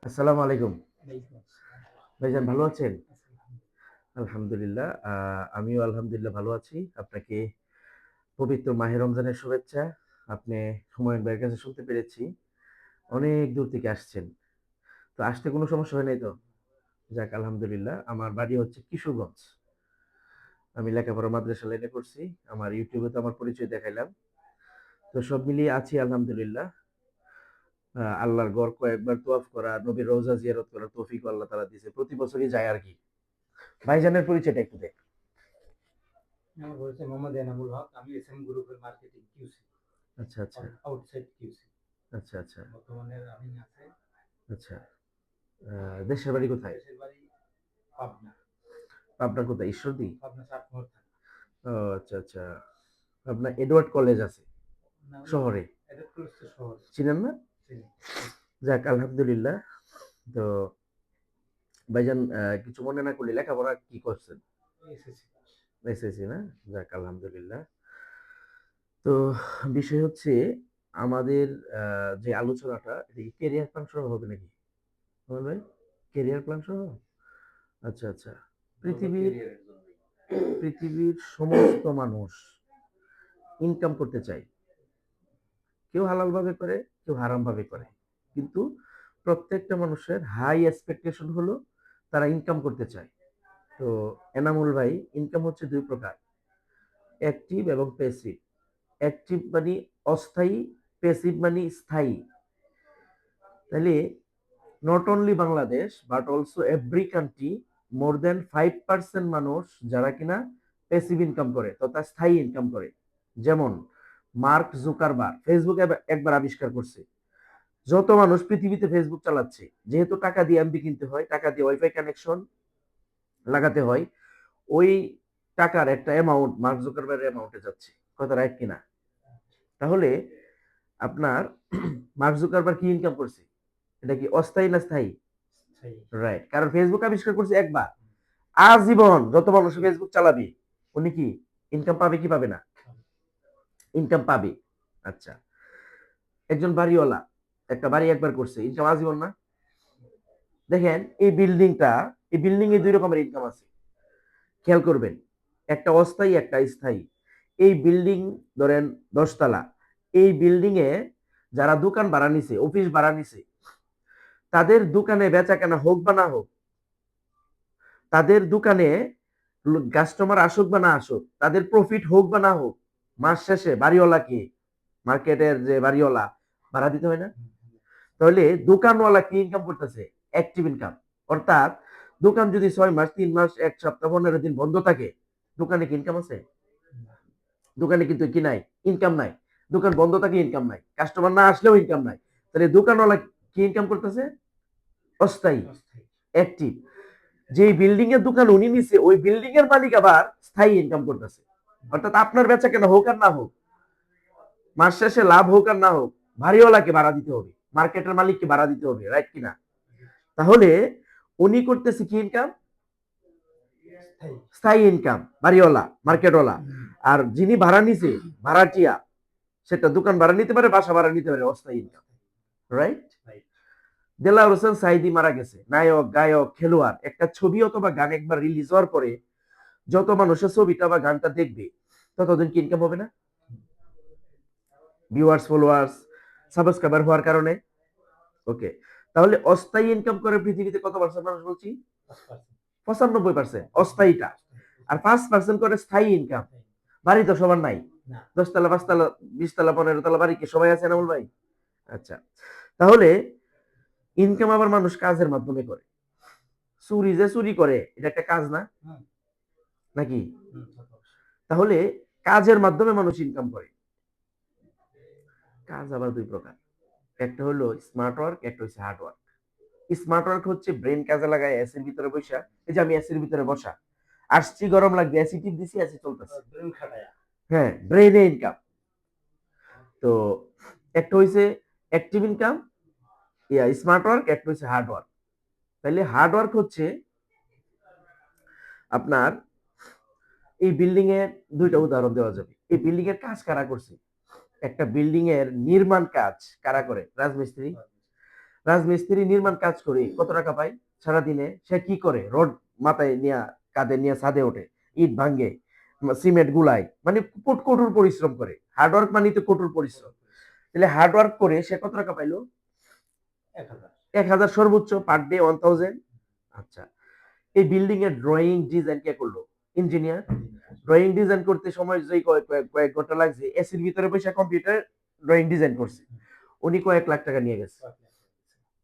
আসসালামু আলাইকুম। ওয়ালাইকুম আসসালাম। ভাইজান ভালো আছেন? আলহামদুলিল্লাহ। আলহামদুলিল্লাহ। আমিও আলহামদুলিল্লাহ ভালো আছি। আপনাকে পবিত্র মাহে রমজানের শুভেচ্ছা। আপনি হুমায়ূন ভাইয়ের কাছে শুনতে পেরেছি, অনেক দূর থেকে আসছেন। তো আসতে কোনো সমস্যা হয় নাই তো? যাক আলহামদুলিল্লাহ। আমার বাড়ি হচ্ছে কিশোরগঞ্জ। আমি লেখাপড়া মাদ্রাসা লাইনে করছি। আমার YouTube এ তো আমার পরিচয় দেখাইলাম। তো সব মিলিয়ে আছি আলহামদুলিল্লাহ। আল্লাহর ঘর কয়েকবার তওয়াফ করা, নবীর রওজা জিয়ারত করার তৌফিকও আল্লাহ তাআলা দিয়েছে। প্রতি বছরই যাই আরকি। ভাইজানের পরিচয়টা একটু দেন। আমার পরিচয় মোহাম্মদ এনামুল হক। আমি এসএম গ্রুপের মার্কেটিং কিউসি, আচ্ছা, আচ্ছা। Outside QC. আচ্ছা, আচ্ছা, বর্তমানে রানিং আছে। আচ্ছা। দেশের বাড়ি কোথায়? দেশের বাড়ি পাবনা। পাবনা কোথায়? ঈশ্বরদী? পাবনা চাটমোহর থানা। ও আচ্ছা, আচ্ছা। পাবনা এডওয়ার্ড কলেজ আছে না, ওই শহরে। এডেট কলেজ তো শহরে। চিনেন না? চিনি। যাক আলহামদুলিল্লাহ। তো ভাইজান কিছু মনে না করলে লেখাপড়া কি করছেন? SSC pass. এসএসসি না? যাক আলহামদুলিল্লাহ। তো বিষয় হচ্ছে আমাদের যে আলোচনাটা এটা কি ক্যারিয়ার প্ল্যান সহ হবে নাকি? নোমান ভাই? ক্যারিয়ার প্ল্যান সহ? আচ্ছা, আচ্ছা। পৃথিবীর পৃথিবীর সমস্ত মানুষ ইনকাম করতে চায়। কেউ হালাল ভাবে করে, কেউ হারাম ভাবে করে। কিন্তু প্রত্যেকটা মানুষের হাই এক্সপেকটেশন হলো তারা ইনকাম করতে চায়। তো এনামুল ভাই ইনকাম হচ্ছে দুই প্রকার, অ্যাক্টিভ এবং প্যাসিভ। অ্যাক্টিভ মানে অস্থায়ী, প্যাসিভ মানে স্থায়ী। তাহলে not only Bangladesh but also every country, more than 5% মানুষ যারা কিনা প্যাসিভ ইনকাম করে তথা স্থায়ী ইনকাম করে। যেমন মার্ক জুকারবার্গ ফেসবুক একবার আবিষ্কার করছে। যত মানুষ পৃথিবীতে ফেসবুক চালাচ্ছে, যেহেতু টাকা দিয়ে এমবি কিনতে হয়, টাকা দিয়ে ওয়াইফাই কানেকশন লাগাতে হয়, ওই টাকার একটা অ্যামাউন্ট মার্ক জুকারবার্গের অ্যামাউন্টে যাচ্ছে। কথা রাইট কিনা? তাহলে আপনার মার্ক জুকারবার্গ কি ইনকাম করছে? এটা কি অস্থায়ী না স্থায়ী? স্থায়ী। রাইট, কারণ ফেসবুক আবিষ্কার করছে একবার। আজীবন যত মানুষ ফেসবুক চালাবে উনি কি ইনকাম পাবে কি পাবে না? ইনকাম পাবে। আচ্ছা, একজন বাড়িওয়ালা একটা বাড়ি একবার করছে, ইনকাম আজীবন না? দেখেন এই বিল্ডিং এ দুই রকমের ইনকাম আছে, খেয়াল করবেন। একটা অস্থায়ী, একটা স্থায়ী। এই বিল্ডিং ধরেন 10 তলা, এই বিল্ডিং এ যারা দোকান ভাড়া নিছে, অফিস ভাড়া নিছে, তাদের দোকানে বেচা কেনা হোক বা না হোক, তাদের দোকানে কাস্টমার আসুক বা না আসুক, তাদের প্রফিট হোক বা না হোক, মাস শেষে বাড়িওয়ালাকে, মার্কেটের যে বাড়িওয়ালা, ভাড়া দিতে হয় না? তাহলে দোকানওয়ালা কি ইনকাম করতেছে? Active income. অর্থাৎ দোকান যদি 6 মাস, 3 মাস, 1 সপ্তাহ, 15 দিন বন্ধ থাকে, দোকানে কি ইনকাম আছে? দোকানে কিন্তু কি নাই? ইনকাম নাই। দোকান বন্ধ থাকে, ইনকাম নাই। কাস্টমার না আসলেও ইনকাম নাই। তাহলে দোকানওয়ালা কি ইনকাম করতেছে? অস্থায়ী। অস্থায়ী। অ্যাক্টিভ। যেই বিল্ডিং এর দোকান উনি নিছে, ওই বিল্ডিং এর মালিক আবার স্থায়ী ইনকাম করতেছে। অর্থাৎ আপনার বেচা কেনা হোক আর না হোক, মাস শেষে লাভ হোক আর না হোক, বাড়িওয়ালাকে ভাড়া দিতে হবে, মার্কেটের মালিককে ভাড়া দিতে হবে, রাইট কিনা? তাহলে উনি করতেছে কি ইনকাম? স্থায়ী। স্থায়ী ইনকাম, বাড়িওয়ালা, মার্কেটওয়ালা। আর যিনি ভাড়া নিছে, ভাড়াটিয়া, সেটা দোকান ভাড়া নিতে পারে, বাসা ভাড়া নিতে পারে, অস্থায়ী ইনকাম, রাইট? দেলাওয়ার হোসেন সাইদি মারা গেছে, নায়ক, গায়ক, খেলোয়াড়। একটা ছবি অথবা গান একবার রিলিজ হওয়ার পরে যত মানুষের ছবিটা বা গানটা দেখবে, ততদিন কি ইনকাম হবে না? ভিউয়ার্স, ফলোয়ার্স, সাবস্ক্রাইবার হওয়ার কারণে। ওকে, তাহলে অস্থায়ী ইনকাম করে পৃথিবীতে কত পার্সেন্ট মানুষ বলছি? 95% অস্থায়ীটা। আর 5% করে স্থায়ী ইনকাম। বাড়ি তো সবার নাই। 10 তলা, 5 তলা, 20 তলা, 15 তলা বাড়ি কি সবাই আছে এনামুল ভাই? আচ্ছা, তাহলে ইনকাম আবার মানুষ কাজের মাধ্যমে করে। চুরি যে চুরি করে, এটা একটা কাজ না নাকি? তাহলে কাজের মাধ্যমে মানুষ ইনকাম করে। কাজ আবার দুই প্রকার, একটা হলো স্মার্ট ওয়ার্ক, একটা হচ্ছে হার্ড ওয়ার্ক। স্মার্ট ওয়ার্ক হচ্ছে ব্রেন কাজে লাগায় এসির ভিতরে বসা। এই যে আমি এসির ভিতরে বসা, আসছি, গরম লাগবে, এসি টিপ দিছি, এসি চলতেছে। হ্যাঁ, ব্রেনে ইনকাম। তো একটা হইছে অ্যাক্টিভ ইনকাম, স্মার্ট ওয়ার্ক, একটা হচ্ছে হার্ড ওয়ার্ক। তাহলে হার্ড ওয়ার্ক হচ্ছে আপনার এই বিল্ডিং এর দুইটা উদাহরণ দেওয়া যাবে। এই বিল্ডিং এর কাজ কারা করছে? একটা বিল্ডিং এর নির্মাণ কাজ কারা করে? রাজমিস্ত্রি। রাজমিস্ত্রি নির্মাণ কাজ করে কত টাকা পায় সারাদিনে? সে কি করে? রড মাথায় নিয়ে, কাঁধে নিয়ে ছাদে ওঠে, ইট ভাঙে, সিমেন্ট গুলায়, মানে কঠোর পরিশ্রম করে। হার্ডওয়ার্ক মানে তো কঠোর পরিশ্রম। তাহলে হার্ডওয়ার্ক করে সে কত টাকা পাইলো? 1000। 1000 সর্বোচ্চ, পার ডে 1000। আচ্ছা, এই বিল্ডিং এর ড্রয়িং ডিজাইন কে করলো? ইঞ্জিনিয়ার। ড্রয়িং ডিজাইন করতে সময় যে কয়েক ঘন্টা লাগছে, এসির ভিতরে বসে কম্পিউটার ড্রয়িং ডিজাইন করছে, উনি কয়েক লাখ টাকা নিয়ে গেছে।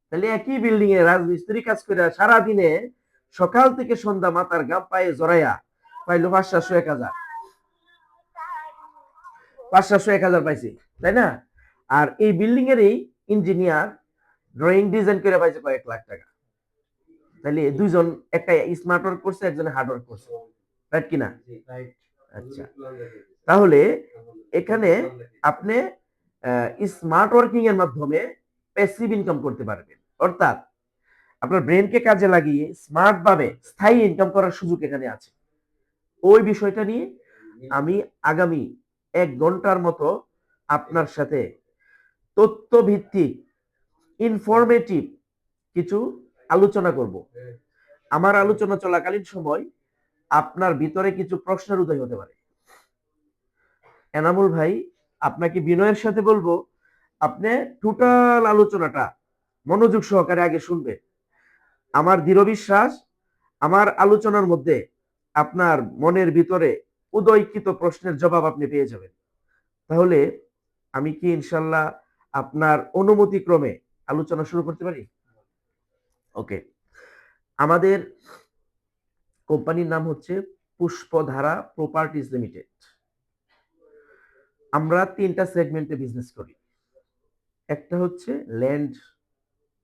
তাহলে একই বিল্ডিং এ রাজমিস্ত্রি কাজ করে সারাদিনে সকাল থেকে সন্ধ্যা মাথার গাম পায়ে জড়াইয়া পাইলো 500-700-1000, 500-1000 পাইছে, তাই না? আর এই বিল্ডিং এরই ইঞ্জিনিয়ার ড্রয়িং ডিজাইন করে পাইছে কয়েক লাখ টাকা। তাহলে দুইজন, একটা স্মার্ট ওয়ার্ক করছে, একজনে হার্ড ওয়ার্ক করছে, রাইট কিনা? আচ্ছা, তাহলে এখানে আপনি স্মার্ট ওয়ার্কিং এর মাধ্যমে প্যাসিভ ইনকাম করতে পারবেন, অর্থাৎ আপনার ব্রেনকে কাজে লাগিয়ে স্মার্ট ভাবে স্থায়ী ইনকাম করার সুযোগ এখানে আছে। ওই বিষয়টা নিয়ে আমি আগামী 1 ঘন্টার মতো আপনার সাথে তথ্য ভিত্তিক ইনফরমেটিভ কিছু আলোচনা করব। আমার আলোচনা চলাকালীন সময় আপনার ভিতরে কিছু প্রশ্নের উদয় হতে পারে। এনামুল ভাই, আপনাকে বিনয়ের সাথে বলবো, আপনি টোটাল আলোচনাটা মনোযোগ সহকারে আগে শুনবেন। আমার দৃঢ় বিশ্বাস, আমার আলোচনার মধ্যে আপনার মনের ভিতরে উদয়কৃত প্রশ্নের জবাব আপনি পেয়ে যাবেন। তাহলে আমি কি ইনশাল্লাহ আপনার অনুমতি ক্রমে আলোচনা শুরু করতে পারি? ওকে। আমাদের কোম্পানির নাম হচ্ছে পুষ্পধারা প্রপার্টিজ লিমিটেড। আমরা 3টা সেগমেন্টে বিজনেস করি। একটা হচ্ছে ল্যান্ড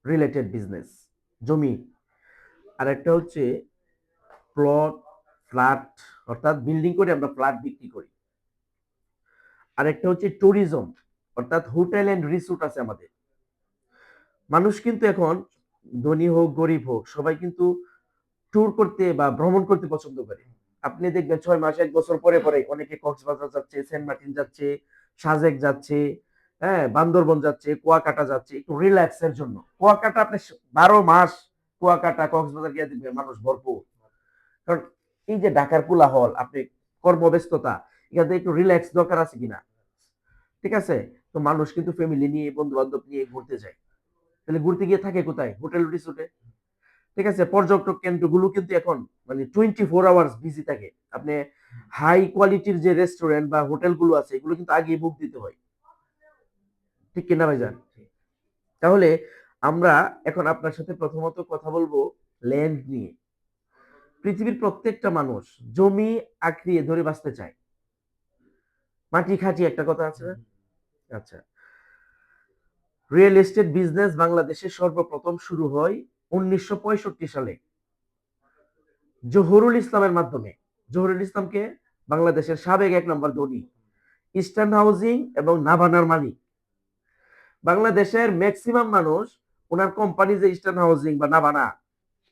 রিলেটেড বিজনেস, জমি। আর একটা হচ্ছে প্লট, ফ্ল্যাট, অর্থাৎ বিল্ডিং করে আমরা ফ্ল্যাট বিক্রি করি। আর একটা হচ্ছে ট্যুরিজম, অর্থাৎ হোটেল এন্ড রিসোর্ট আছে আমাদের। মানুষ কিন্তু এখন ধনী হোক গরিব হোক সবাই কিন্তু ট্যুর করতে বা ভ্রমণ করতে পছন্দ করে। আপনি দেখবেন 6 মাস 1 বছর পরে পরে অনেকে কক্সবাজার যাচ্ছে, সেন্ট মার্টিন যাচ্ছে, সাজেক যাচ্ছে, হ্যাঁ, বান্দরবন যাচ্ছে, কুয়াকাটা যাচ্ছে একটু রিল্যাক্স এর জন্য। কুয়াকাটা আপনি 12 মাস কুয়াকাটা কক্সবাজার গিয়ে দেখবেন মানুষ ভরপুর। কারণ এই যে ঢাকার কোলাহল, আপনি কর্মব্যস্ততা, এখানে একটু রিল্যাক্স দরকার আছে কিনা? ঠিক আছে? তো মানুষ কিন্তু ফ্যামিলি নিয়ে, বন্ধু বান্ধব নিয়ে ঘুরতে যায়। তাহলে ঘুরতে গিয়ে থাকে কোথায়? হোটেল রিসোর্টে। ঠিক আছে? পর্যটক কেন্দ্রগুলো কিন্তু এখন মানে 24 আওয়ার্স বিজি থাকে। আপনি হাই কোয়ালিটির যে রেস্টুরেন্ট বা হোটেল গুলো আছে এগুলো কিন্তু আগেই বুক দিতে হয়। ঠিক কিনা ভাইজান? তাহলে আমরা এখন আপনার সাথে প্রথমত কথা বলবো ল্যান্ড নিয়ে। পৃথিবীর প্রত্যেকটা মানুষ জমি আঁকড়িয়ে ধরে বাঁচতে চায়। মাটি খাঁটি একটা কথা আছে না? আচ্ছা, রিয়েল এস্টেট বিজনেস বাংলাদেশে সর্বপ্রথম শুরু হয় 1965 সালে জহুরুল ইসলামের মাধ্যমে। জহুরুল ইসলামকে বাংলাদেশের সাবেক 1 নম্বর ধনী, ইস্টার্ন হাউজিং এবং নাভানার মালিক। বাংলাদেশের ম্যাক্সিমাম মানুষ ওনার কোম্পানি যে ইস্টার্ন হাউজিং বা নাভানা,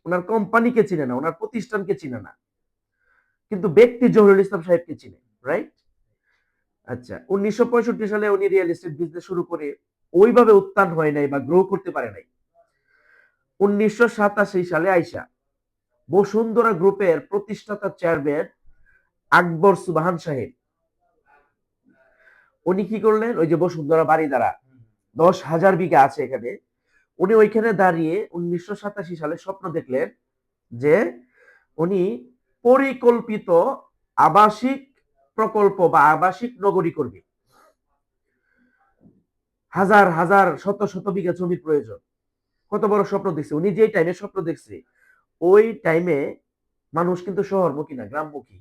ওনার কোম্পানিকে চিনে না, ওনার প্রতিষ্ঠানকে চিনে না, কিন্তু ব্যক্তি জহুরুল ইসলাম সাহেবকে চিনে, রাইট? আচ্ছা, 1965 সালে উনি রিয়েল এস্টেট বিজনেস শুরু করে ওইভাবে উত্থান হয় নাই বা গ্রো করতে পারে নাই। 1987 সালে আইসা বসুন্ধরা গ্রুপের প্রতিষ্ঠাতা চেয়ারম্যান আকবর সুবহান সাহেব, উনি কি করলেন? ওই যে বসুন্ধরা বাড়ি দ্বারা 10,000 বিঘা আছে এখানে, উনি ওইখানে দাঁড়িয়ে 1987 সালে স্বপ্ন দেখলেন যে উনি পরিকল্পিত আবাসিক প্রকল্প বা আবাসিক নগরী করবে। হাজার হাজার শত শত বিঘা জমির প্রয়োজন। কত বড় স্বপ্ন দেখছে উনি! যে টাইমে স্বপ্ন দেখছে ওই টাইমে মানুষ কিন্তু শহরমুখী না, গ্রামমুখী।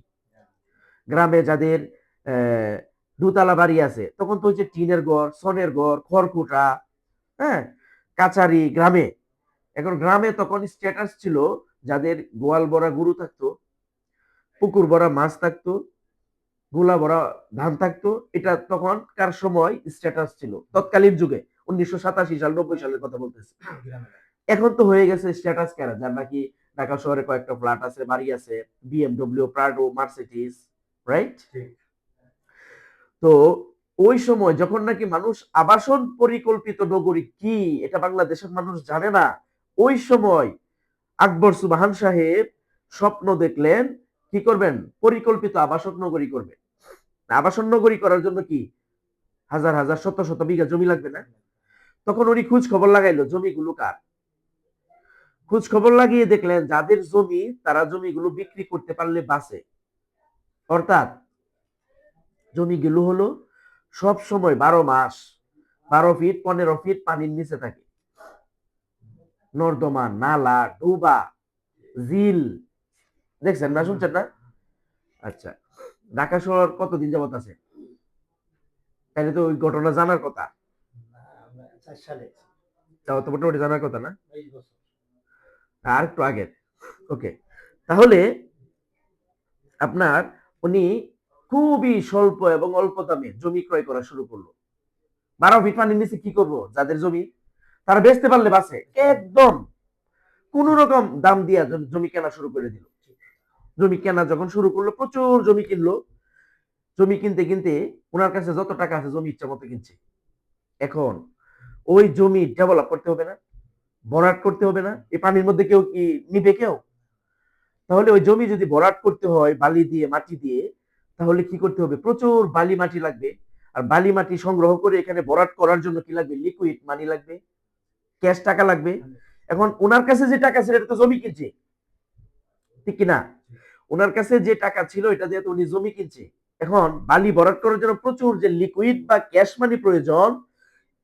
গ্রামে যাদের দোতলা বাড়ি আছে তখন তো হচ্ছে টিনের ঘর, সনের ঘর, খড়কুটা, হ্যাঁ, কাচারি গ্রামে। এখন গ্রামে তখন স্ট্যাটাস ছিল যাদের গোয়াল ভরা গরু থাকতো, পুকুর ভরা মাছ থাকতো, গোলা ভরা ধান থাকতো, এটা তখনকার সময় স্ট্যাটাস ছিল তৎকালীন যুগে। 1987 সাল 90 সালের কথা বলতেছি। এখন তো হয়ে গেছে স্ট্যাটাস কারা, যার নাকি ঢাকা শহরে কয়েকটা ফ্ল্যাট আছে, বাড়ি আছে, বিএমডব্লিউ, প্রাডো, মার্সিডিজ, রাইট? তো ওই সময় যখন নাকি মানুষ আবাসন পরিকল্পিত নগরী কি এটা বাংলাদেশের মানুষ জানে না, ওই সময় আকবর সুবহান সাহেব স্বপ্ন দেখলেন কি করবেন, পরিকল্পিত আবাসন নগরী করবেন। আবাসন নগরী করার জন্য কি হাজার হাজার শত শত বিঘা জমি লাগবে না? তখন উনি খোঁজ খবর লাগাইলো জমিগুলো কার। খোঁজ খবর লাগিয়ে দেখলেন যাদের জমি তারা জমিগুলো বিক্রি করতে পারলে বাঁচে। অর্থাৎ জমিগুলো হলো সব সময় 12 মাস 12 ফিট 15 ফিট পানির নিচে থাকে। নর্দমা, নালা, ডোবা, ঝিল দেখছেন না, শুনছেন না? আচ্ছা, ঢাকা শহর কতদিন যাবত আছে? তাহলে তো ওই ঘটনা জানার কথা। আমরা 4 সালে তাও তো মোটামুটি জানার কথা না? 22 বছর। আর একটু আগের। ওকে, তাহলে আপনার উনি খুবই স্বল্প এবং অল্প দামে জমি ক্রয় করা শুরু করলো। 12 ফিট পানির নিচে কি করব, যাদের জমি তারা বেচতে পারলে বাঁচে, একদম কোন রকম দাম দিয়া জমি কেনা শুরু করে দিল। জমি কেনা যখন শুরু করলো, প্রচুর জমি কিনলো। জমি কিনতে কিনতে ওনার কাছে যত টাকা আছে জমি ইচ্ছা মতো কিনছে। এখন ওই জমি ডেভেলপ করতে হবে না, ভরাট করতে হবে না, এই পানির মধ্যে কেউ কি নিবে কেউ? তাহলে ওই জমি যদি ভরাট করতে হয় বালি দিয়ে মাটি দিয়ে, তাহলে কি করতে হবে, প্রচুর বালি মাটি লাগবে। আর বালি মাটি সংগ্রহ করে এখানে ভরাট করার জন্য কি লাগবে, লিকুইড মানি লাগবে, ক্যাশ টাকা লাগবে। এখন ওনার কাছে যে টাকা ছিল এটা তো জমি কিনছে, ঠিক কিনা? ওনার কাছে যে টাকা ছিল এটা দিয়ে তো উনি জমি কিনছে। এখন বালি ভরাট করার জন্য প্রচুর যে লিকুইড বা ক্যাশ মানি প্রয়োজন,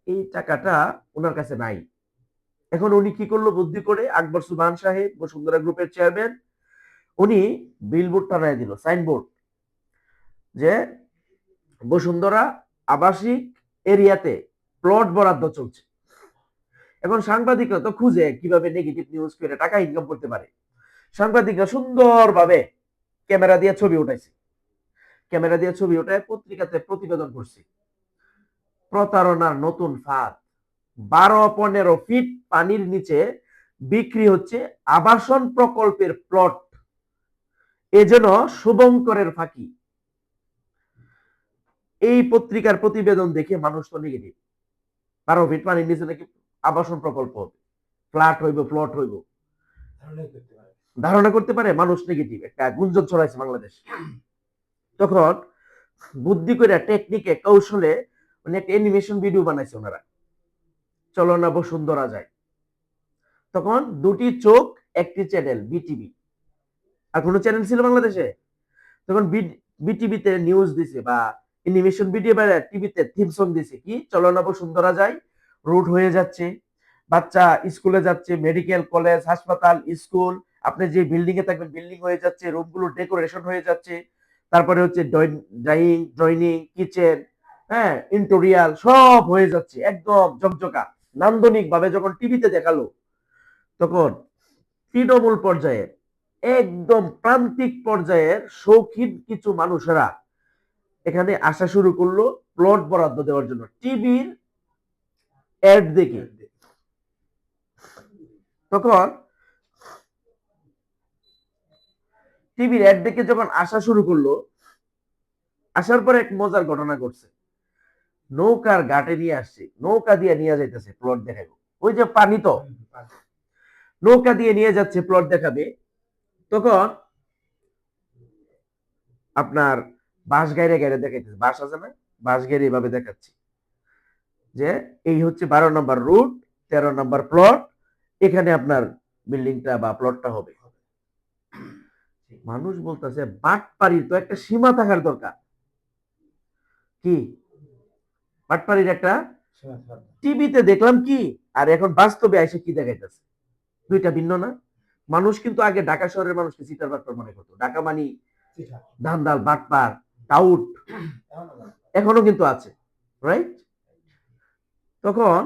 এই টাকাটা ওনার কাছে নাই। এখন উনি কি করলো বুদ্ধি করে, আকবর সুবহান সাহেব বসুন্ধরা গ্রুপের চেয়ারম্যান, উনি বিলবোর্ড টানায় দিল, সাইনবোর্ড, যে বসুন্ধরা আবাসিক এরিয়াতে প্লট বরাদ্দ চলছে। এখন সাংবাদিকরা তো খুঁজে কিভাবে নেগেটিভ নিউজ করে টাকা ইনকাম করতে পারে। সাংবাদিকরা সুন্দরভাবে ক্যামেরা দিয়ে ছবি উঠাইছে, ক্যামেরা দিয়ে ছবি উঠায় পত্রিকাতে প্রতিবেদন করছে। প্রতারণার নতুন ফাঁদ, 12-15 ফিট পানির নিচে বিক্রি হচ্ছে আবাসন প্রকল্পের প্লট। এ যেন শুভঙ্করের ফাঁকি। এই পত্রিকার প্রতিবেদন দেখে মানুষ তো নেগেটিভ, 12 ফিট পানির নিচে নাকি আবাসন প্রকল্প হবে, ফ্ল্যাট হইব, প্লট হইব, ধারণা করতে পারে মানুষ নেগেটিভ, একটা গুঞ্জন ছড়াইছে বাংলাদেশ। তখন বুদ্ধি করে টেকনিকে কৌশলে মানে একটা অ্যানিমেশন ভিডিও বানাইছে ওনারা, চলো না বসুন্ধরা যায়। তখন দুটি চোখ একটি চ্যানেল বিটিভি, আর কোনো চ্যানেল ছিল বাংলাদেশে? তখন বিটিভিতে নিউজ দিছে বা অ্যানিমেশন ভিডিও বা টিভিতে থিম সং দিছে কি, চলো না বসুন্ধরা যায়, রুট হয়ে যাচ্ছে, বাচ্চা স্কুলে যাচ্ছে, মেডিকেল কলেজ হাসপাতাল স্কুল, আপনি যে বিল্ডিং এ থাকবেন বিল্ডিং হয়ে যাচ্ছে, রুমগুলো ডেকোরেশন হয়ে যাচ্ছে, তারপরে হচ্ছে ডাইনিং কিচেন, হ্যাঁ ইন্টেরিয়াল সব হয়ে যাচ্ছে একদম ঝকঝকা নান্দনিক ভাবে। যখন টিভিতে দেখালো, তখন তৃণমূল পর্যায়ে একদম প্রান্তিক পর্যায়ের শৌখিন কিছু মানুষেরা এখানে আসা শুরু করলো প্লট বরাদ্দ দেওয়ার জন্য, টিভির অ্যাড দেখে। তখন টিভির অ্যাড দেখে যখন আসা শুরু করলো, আসার পরে এক মজার ঘটনা ঘটছে। নৌকার ঘাটে নিয়ে আসছে, নৌকা দিয়ে নিয়ে যাইতেছে প্লট দেখাবো, ওই যে পানি তো, নৌকা দিয়ে নিয়ে যাচ্ছে প্লট দেখাবে। তখন আপনার বাঁশ গাইরে গাইরে দেখাইতেছে, বাঁশ আছে না, বাঁশ গাইরে এভাবে দেখাচ্ছে যে এই হচ্ছে 12 নম্বর রুট, 13 নম্বর প্লট, এখানে আপনার বিল্ডিংটা বা প্লটটা হবে। মানুষ বলতেছে বাটপাড়ির তো একটা সীমা থাকার দরকার, কি বাটপাড়ির একটা, টিভিতে দেখলাম কি আর এখন বাস্তবে এসে কি দেখাইতেছে, দুইটা ভিন্ন না? মানুষ কিন্তু আগে ঢাকা শহরের মানুষকে চিটার বাটপার মনে করতো, ঢাকা মানি ধান্দাল বাটপার টাউট, এখনো কিন্তু আছে, রাইট? তখন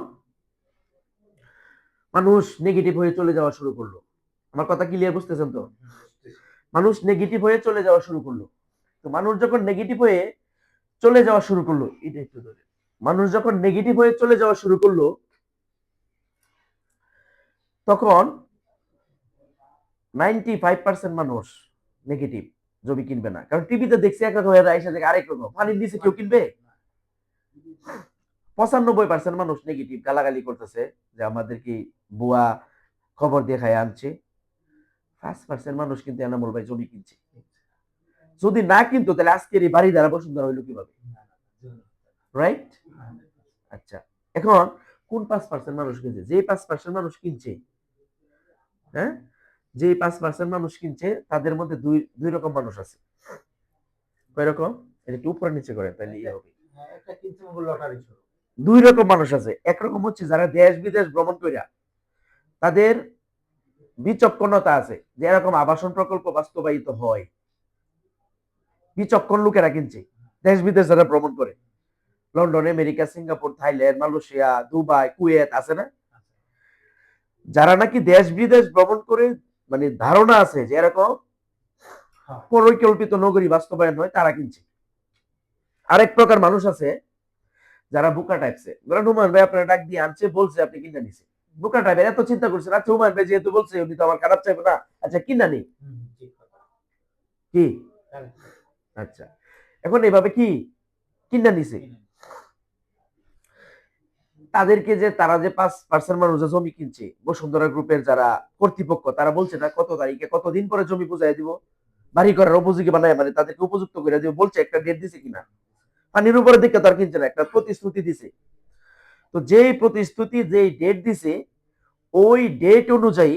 মানুষ নেগেটিভ হয়ে চলে যাওয়া শুরু করলো। আমার কথা ক্লিয়ার বুঝতেছেন তো? মানুষ নেগেটিভ হয়ে চলে যাওয়া শুরু করলো। তো মানুষ যখন নেগেটিভ হয়ে চলে যাওয়া শুরু করলো, এটা একটু ধরে, মানুষ যখন নেগেটিভ হয়ে চলে যাওয়া শুরু করলো, তখন 95% মানুষ নেগেটিভ, জমি কিনবে না। কারণ টিভিতে দেখছে এক রকম, এসে দেখে আরেক রকম, পানির নিচে কেউ কিনবে? 95% মানুষ নেগেটিভ গালাগালি করতেছে যে আমাদের কি বুয়া খবর দিয়ে খায় আনছে। 5% মানুষ কিন্তু এনামুল ভাই জমি কিনছে। যদি না কিনতো তাহলে আজকের এই বাড়ি দ্বারা বসুন্ধরা হইলো কিভাবে? রাইট? আচ্ছা, এখন কোন 5% মানুষ কিনছে? যে 5% মানুষ কিনছে, হ্যাঁ, যে 5% মানুষ কিনছে তাদের মধ্যে দুই রকম মানুষ আছে। কয় রকম? এটা একটু উপরে নিচে করে তাহলে ইয়ে হবে। একটা কিনছে লটারি শুরু। দুই রকম মানুষ আছে। একরকম হচ্ছে যারা দেশ বিদেশ ভ্রমণ কইরা তাদের বিচক্ষণতা আছে যে এরকম আবাসন প্রকল্প বাস্তবায়িত হয়। বিচক্ষণ লোকেরা কিনছে দেশ বিদেশ যারা ভ্রমণ করে, London, America, Singapore, Thailand, Malaysia, Dubai, Kuwait আছে না? যারা নাকি দেশ বিদেশ ভ্রমণ করে মানে ধারণা আছে যে এরকম পরিকল্পিত নগরী বাস্তবায়ন হয়, তারা কিনছে। আরেক প্রকার মানুষ আছে যারা বুকা টাইপসে, ধরেন হুমায়ুন ভাই আপনারা ডাক দিয়ে আনছে, বলছে আপনি কিনা নিছে, বুকা টাইপের এত চিন্তা করছেন, আচ্ছা হুমায়ুন ভাই যেহেতু বলছে উনি তো আমার খারাপ চাইবে না, আচ্ছা কিনা নেই কি, আচ্ছা এখন এভাবে কি কিনা নিছে। তাদেরকে যে তারা যে 5% মানুষ যে জমি কিনছে, বসুন্ধরা গ্রুপের যারা কর্তৃপক্ষ, তারা বলছে না কত তারিখে কতদিন পরে জমি বুঝাই দিব, বাড়ি করার উপযোগী বানায়, মানে তাদেরকে উপযুক্ত করে দিব, বলছে একটা ডেট দিছে কিনা? পানির উপরে দিকে তার কিনছে না, একটা প্রতিশ্রুতি দিছে। তো যেই প্রতিশ্রুতি যেই ডেট দিছে ওই ডেট অনুযায়ী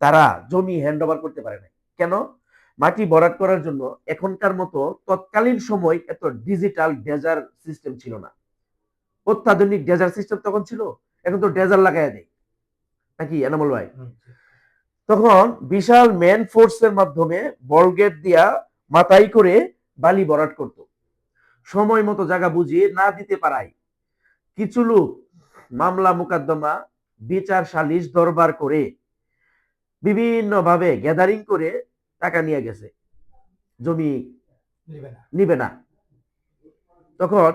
তারা জমি হ্যান্ড ওভার করতে পারে না। কেন? মাটি ভরাট করার জন্য এখনকার মতো তৎকালীন সময় এত ডিজিটাল ডেজার সিস্টেম ছিল না। অত্যাধুনিক ডেজার সিস্টেম তখন ছিল, এখন তো ডেজার লাগাই দেয় নাকি এনামুল ভাই? তখন বিশাল ম্যান ফোর্সের মাধ্যমে বলগেট দিয়া মাথায় করে বালি ভরাট করত। সময় মতো জায়গা বুঝিয়ে না দিতে পারায় কিছু লোক মামলা মোকদ্দমা বিচার সালিশ দরবার করে বিভিন্ন ভাবে গ্যাদারিং করে টাকা নিয়ে গেছে, জমি নিবে না। তখন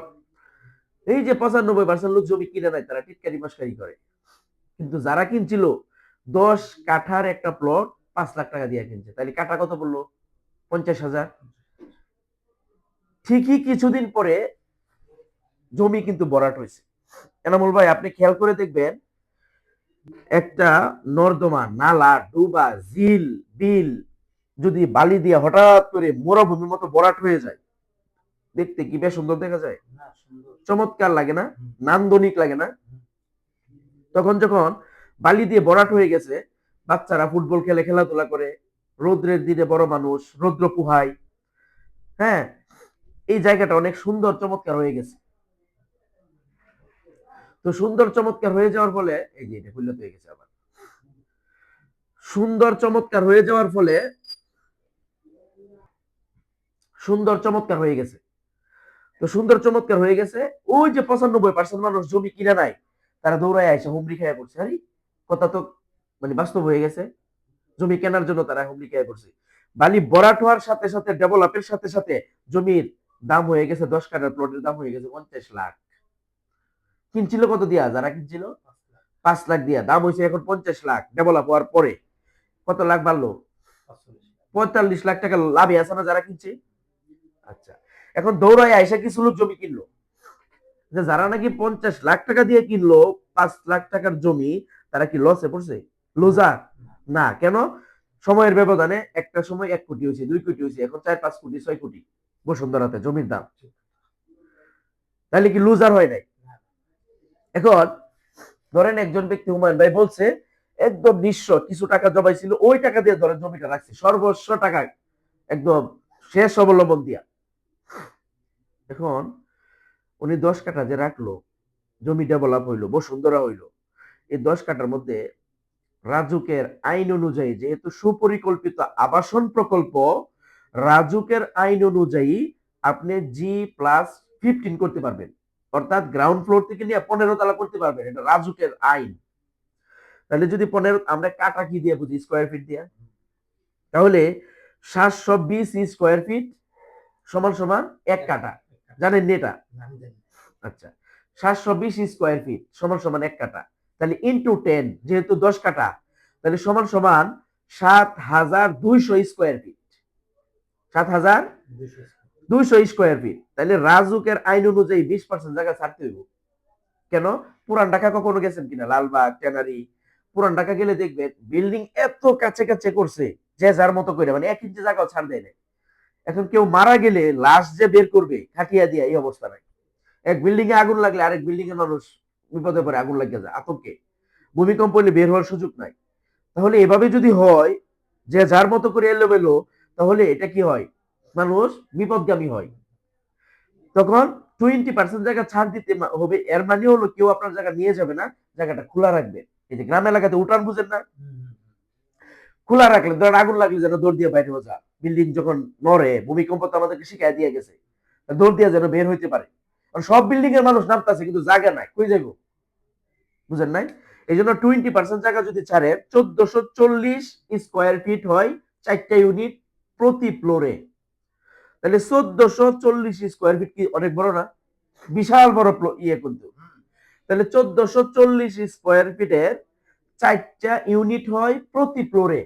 এই যে 95% লোক জমি কিনে নেয়, তারা টিটকারি মস্কারি করে, কিন্তু যারা কিনছিল 10 কাঠার একটা প্লট 5 লাখ টাকা দিয়ে কিনছে, তাহলে কাঠা কত পড়লো? 50,000। ঠিকই কিছুদিন পরে জমি কিন্তু ভরাট হয়েছে। এনামুল ভাই আপনি খেয়াল করে দেখবেন, একটা নর্দমা, নালা, ডুবা, ঝিল, বিল যদি বালি দিয়ে হঠাৎ করে মরুভূমির মতো ভরাট হয়ে যায়, দেখতে কি বেশ সুন্দর দেখা যায়? চমৎকার লাগে না? নান্দনিক লাগে না? তখন যখন বালি দিয়ে ভরাট হয়ে গেছে, বাচ্চারা ফুটবল খেলে, খেলাধুলা করে, রৌদ্রের দিনে বড় মানুষ রৌদ্র পোহায়, হ্যাঁ, এই জায়গাটা অনেক সুন্দর চমৎকার হয়ে গেছে। তো সুন্দর চমৎকার হয়ে যাওয়ার ফলে এই যে এটা খুললে হয়ে গেছে আবার, সুন্দর চমৎকার হয়ে যাওয়ার ফলে সুন্দর চমৎকার হয়ে গেছে। তো সুন্দর চমৎকার হয়ে গেছে, ওই যে 95% মানুষ জমি কিনে নাই, তারা দৌড়ায় আইসা হুমড়ি খেয়ে পড়ছে। আরে কথা তো মানে বাস্তব হয়ে গেছে, জমি কেনার জন্য তারা হুমড়ি খেয়ে পড়ছে। বালি ভরাট হওয়ার সাথে সাথে, ডেভেলপের সাথে সাথে জমির দাম হয়ে গেছে, 10 কাঠার প্লটের দাম হয়ে গেছে 50 লাখ। কিনছিল কত দিয়া? যারা কিনছিল 5 লাখ দিয়া, দাম হয়েছে এখন 50 লাখ। ডেভেলপ হওয়ার পরে কত লাখ বাড়লো? 45 লাখ টাকা লাভে আছে না যারা কিনছে? আচ্ছা, এখন দৌড়ায় আইসা কিছু লোক জমি কিনলো, যে যারা নাকি 50 লাখ টাকা দিয়ে কিনলো 5 লাখ টাকার জমি, তারা কি লসে পড়ছে? লুজার না। কেন? সময়ের ব্যবধানে একটা সময় 1 কোটি হয়েছে, 2 কোটি হয়েছে, এখন 4-5 কোটি 6 কোটি বসুন্ধরাতে জমির দাম, তাহলে কি লুজার হয় নাই? এখন ধরেন একজন ব্যক্তি হুমায়ুন ভাই বলছে একদম নিঃস্ব কিছু টাকা জমাইছিল, ওই টাকা দিয়ে ধরেন জমিটা রাখছে, সর্বস্ব টাকা একদম শেষ অবলম্বন দিয়া। এখন উনি 10 কাঠা যে রাখলো, জমি ডেভেলপ হইলো, বসুন্ধরা হইলো, এই 10 কাঠার মধ্যে রাজুকের আইন অনুযায়ী, যেহেতু সুপরিকল্পিত আবাসন প্রকল্প, রাজুকের আইন অনুযায়ী আপনি G+15 করতে পারবেন, অর্থাৎ গ্রাউন্ড ফ্লোর থেকে নিয়ে 15 তলা করতে পারবেন, এটা রাজুকের আইন। তাহলে যদি 15, আমরা কাটা কি দিয়ে বুঝি? স্কোয়ার ফিট দিয়া, তাহলে 720 স্কোয়ার ফিট সমান সমান 1 কাঠা, জানেন নি এটা? আচ্ছা, 720 স্কোয়ার ফিট সমান সমান 1 কাঠা, তাহলে ইনটু 10, যেহেতু 10 কাঠা, তাহলে সমান সমান 7200 স্কোয়ার ফিট, 7200 স্কোয়ার ফিট। তাহলে রাজুকের আইন অনুযায়ী 20% জায়গা ছাড়তে হইব। কেন? পুরান ঢাকা কখনো গেছেন কিনা? লালবাগ, ট্যানারি, পুরান ঢাকা গেলে দেখবেন বিল্ডিং এত কাছে কাছে করছে, যে যার মতো করে, মানে 1 ইঞ্চি জায়গাও ছাড় দেয় না। এখন কেউ মারা গেলে লাশ যে বের করবে খাটিয়া দিয়া, এই অবস্থা নাই। এক বিল্ডিং এ আগুন লাগলে আরেক বিল্ডিং এর মানুষ বিপদে পড়ে, আগুন লাগিয়ে যায় আতঙ্কে, ভূমিকম্প হলে বের হওয়ার সুযোগ নাই। তাহলে এভাবে যদি হয়, যে যার মতো করে এলোমেলো, তাহলে এটা কি হয়? মানুষ বিপদগামী হয়। তখন 20% জায়গা ছাড় দিতে হবে, এর মানে হলো কেউ আপনার জায়গা নিয়ে যাবে না, জায়গাটা খোলা রাখবে। এই যে গ্রাম এলাকাতে উঠান বুঝেন না, খোলা রাখলে ধরেন আগুন লাগলে যেন দৌড় দিয়ে বাইরে যা, বিল্ডিং যখন নড়ে, ভূমিকম্প তো আমাদেরকে শিখাই দিয়ে গেছে, দৌড় দিয়ে যেন বের হইতে পারে। কারণ সব বিল্ডিং এর মানুষ নামতেছে কিন্তু জায়গা নাই, কই যাইব? বুঝেন নাই? এই জন্য 20% জায়গা যদি ছাড়ে, 1440 স্কোয়ার ফিট হয় 4টা ইউনিট প্রতি ফ্লোরে। তাহলে 1440 স্কোয়ার ফিট কি অনেক বড় না? বিশাল বড় ইয়ে কিন্তু। তাহলে 1440 স্কোয়ার ফিটের 4টা ইউনিট হয় প্রতি ফ্লোরে।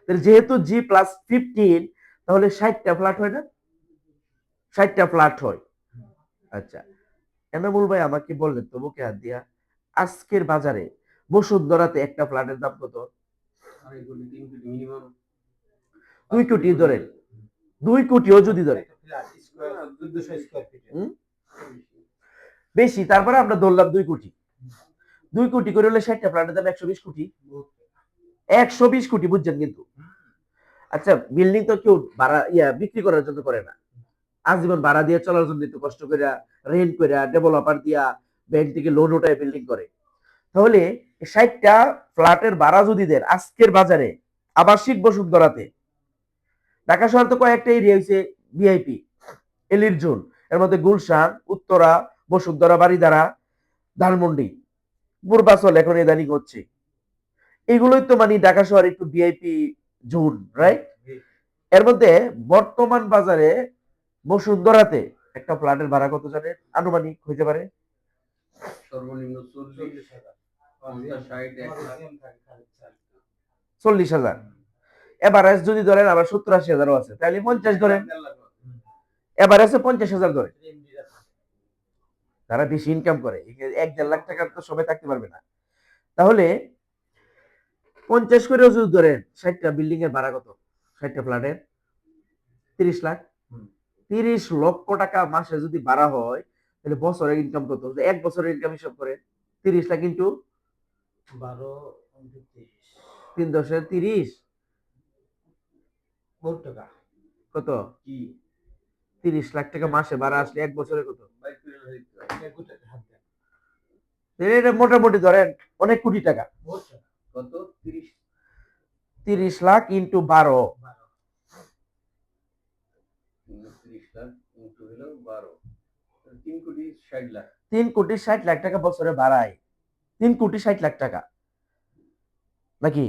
তাহলে যেহেতু G+15, তাহলে 60টা ফ্ল্যাট হয় না? 60টা ফ্ল্যাট হয়। আচ্ছা, এনামুল ভাই আমাকে বললেন তো বুকে হাত দিয়া, আজকের বাজারে বসুন্ধরাতে একটা ফ্ল্যাটের দাম কত? 2 কোটি ধরেন, 2 কোটিও যদি ধরে, বেশি, তারপরে আমরা ধরলাম 2 কোটি। 2 কোটি করে হলে 60টা ফ্ল্যাটের দাম 120 কোটি। 120 কোটি, বুঝছেন কিন্তু। আচ্ছা, বিল্ডিং তো কেউ ভাড়া বিক্রি করার জন্য করে না, আজীবন ভাড়া দিয়ে চলার জন্য একটু কষ্ট করে রেন্ট করে ডেভেলপার দিয়া ব্যাংক থেকে লোন উঠায় বিল্ডিং করে। তাহলে 60টা ফ্ল্যাটের ভাড়া যদি দেন আজকের বাজারে, আবাসিক বসুন্ধরাতে, ঢাকা শহর তো কয়েকটা এরিয়া হয়েছে ভিআইপি, এলির জোন, এর মধ্যে গুলশান, উত্তরা, বসুন্ধরা, বাড়িধারা, ধানমন্ডি, পূর্বাচল এখন ইদানিং হচ্ছে, এগুলোই তো মানে ঢাকা শহর একটু ভিআইপি জোন, রাইট? এর মধ্যে বর্তমান বাজারে বসুন্ধরাতে একটা ফ্ল্যাটের ভাড়া কত জানেন? আনুমানিক হইতে পারে সর্বনিম্ন 40,000, 50, 60, 40,000। এভারেজ যদি ধরেন আবার 70-80,000 আছে, তাহলে 50 ধরেন, এভারেজে 50,000 ধরে। তারা বেশি ইনকাম করে, 1-1.5 লাখ টাকার তো সবাই থাকতে পারবে না। তাহলে 50 করেও যদি ধরেন, 60টা বিল্ডিং এর ভাড়া কত? 60টা ফ্ল্যাটের 30 লাখ। 30 লক্ষ টাকা মাসে যদি ভাড়া হয়, তাহলে বছরের ইনকাম কত? এক বছরের ইনকাম হিসাব করে 30 লাখ ইন্টু 12, 3 10 30 টাকা কত? কি 30 লাখ টাকা মাসে ভাড়া আসলে এক বছরে কত? এটা মোটামুটি ধরেন অনেক কোটি টাকা। কত? 30 30 লাখ ইন্টু 12, 30 লাখ ইনটু হলো 12, 3 কোটি 60 লাখ। 3 কোটি 60 লাখ টাকা বছরে ভাড়ায়, 3 কোটি 60 লাখ টাকা নাকি?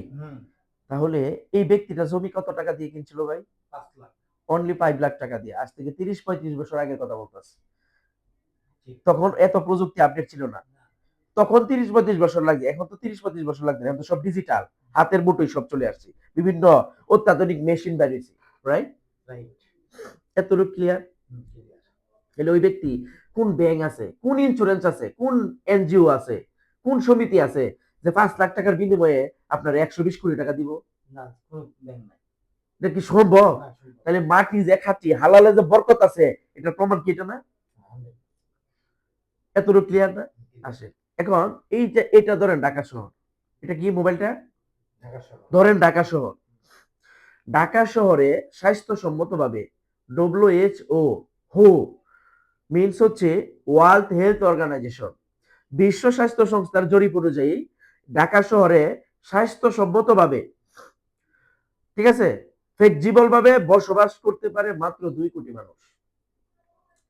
তাহলে এই ব্যক্তিটা জমি কত টাকা দিয়ে কিনছিল ভাই? 5 লাখ। অনলি 5 লাখ টাকা দিয়ে। আজ থেকে 30-35 বছর আগের কথা বলতেছি। তখন এত প্রযুক্তি আপডেট ছিল না, তখন 30-35 বছর লাগে, এখন তো 30-35 বছর লাগবে না, এখন তো সব ডিজিটাল, হাতের মুঠোয় সব চলে আসছে, বিভিন্ন অত্যাধুনিক মেশিন বেরিয়েছে, রাইট? এতটুকু ক্লিয়ার? তাহলে ওই ব্যক্তি কোন ব্যাংক আছে, কোন ইন্স্যুরেন্স আছে, কোন এনজিও আছে, কোন সমিতি আছে যে 5 লাখ টাকার বিনিময়ে আপনার 120 কোটি টাকা দিব? না, কোনো ব্যাংক নাই। এটা কি সম্ভব? তাহলে মাটি যে খাঁটি, হালালে যে বরকত আছে, এটার প্রমাণ কি এটা না? এতটুকু ক্লিয়ার না? আসে এখন এই যে এটা ধরেন ঢাকা শহর, এটা কি মোবাইলটা? ধরেন ঢাকা শহর। ঢাকা শহরে স্বাস্থ্যসম্মতভাবে WHO, হু মিনস হচ্ছে ওয়ার্ল্ড হেলথ অর্গানাইজেশন, বিশ্ব স্বাস্থ্য সংস্থার জরিপ অনুযায়ী ঢাকা শহরে স্বাস্থ্যসম্মতভাবে, ঠিক আছে, ফ্লেক্সিবল ভাবে বসবাস করতে পারে মাত্র 2 কোটি মানুষ।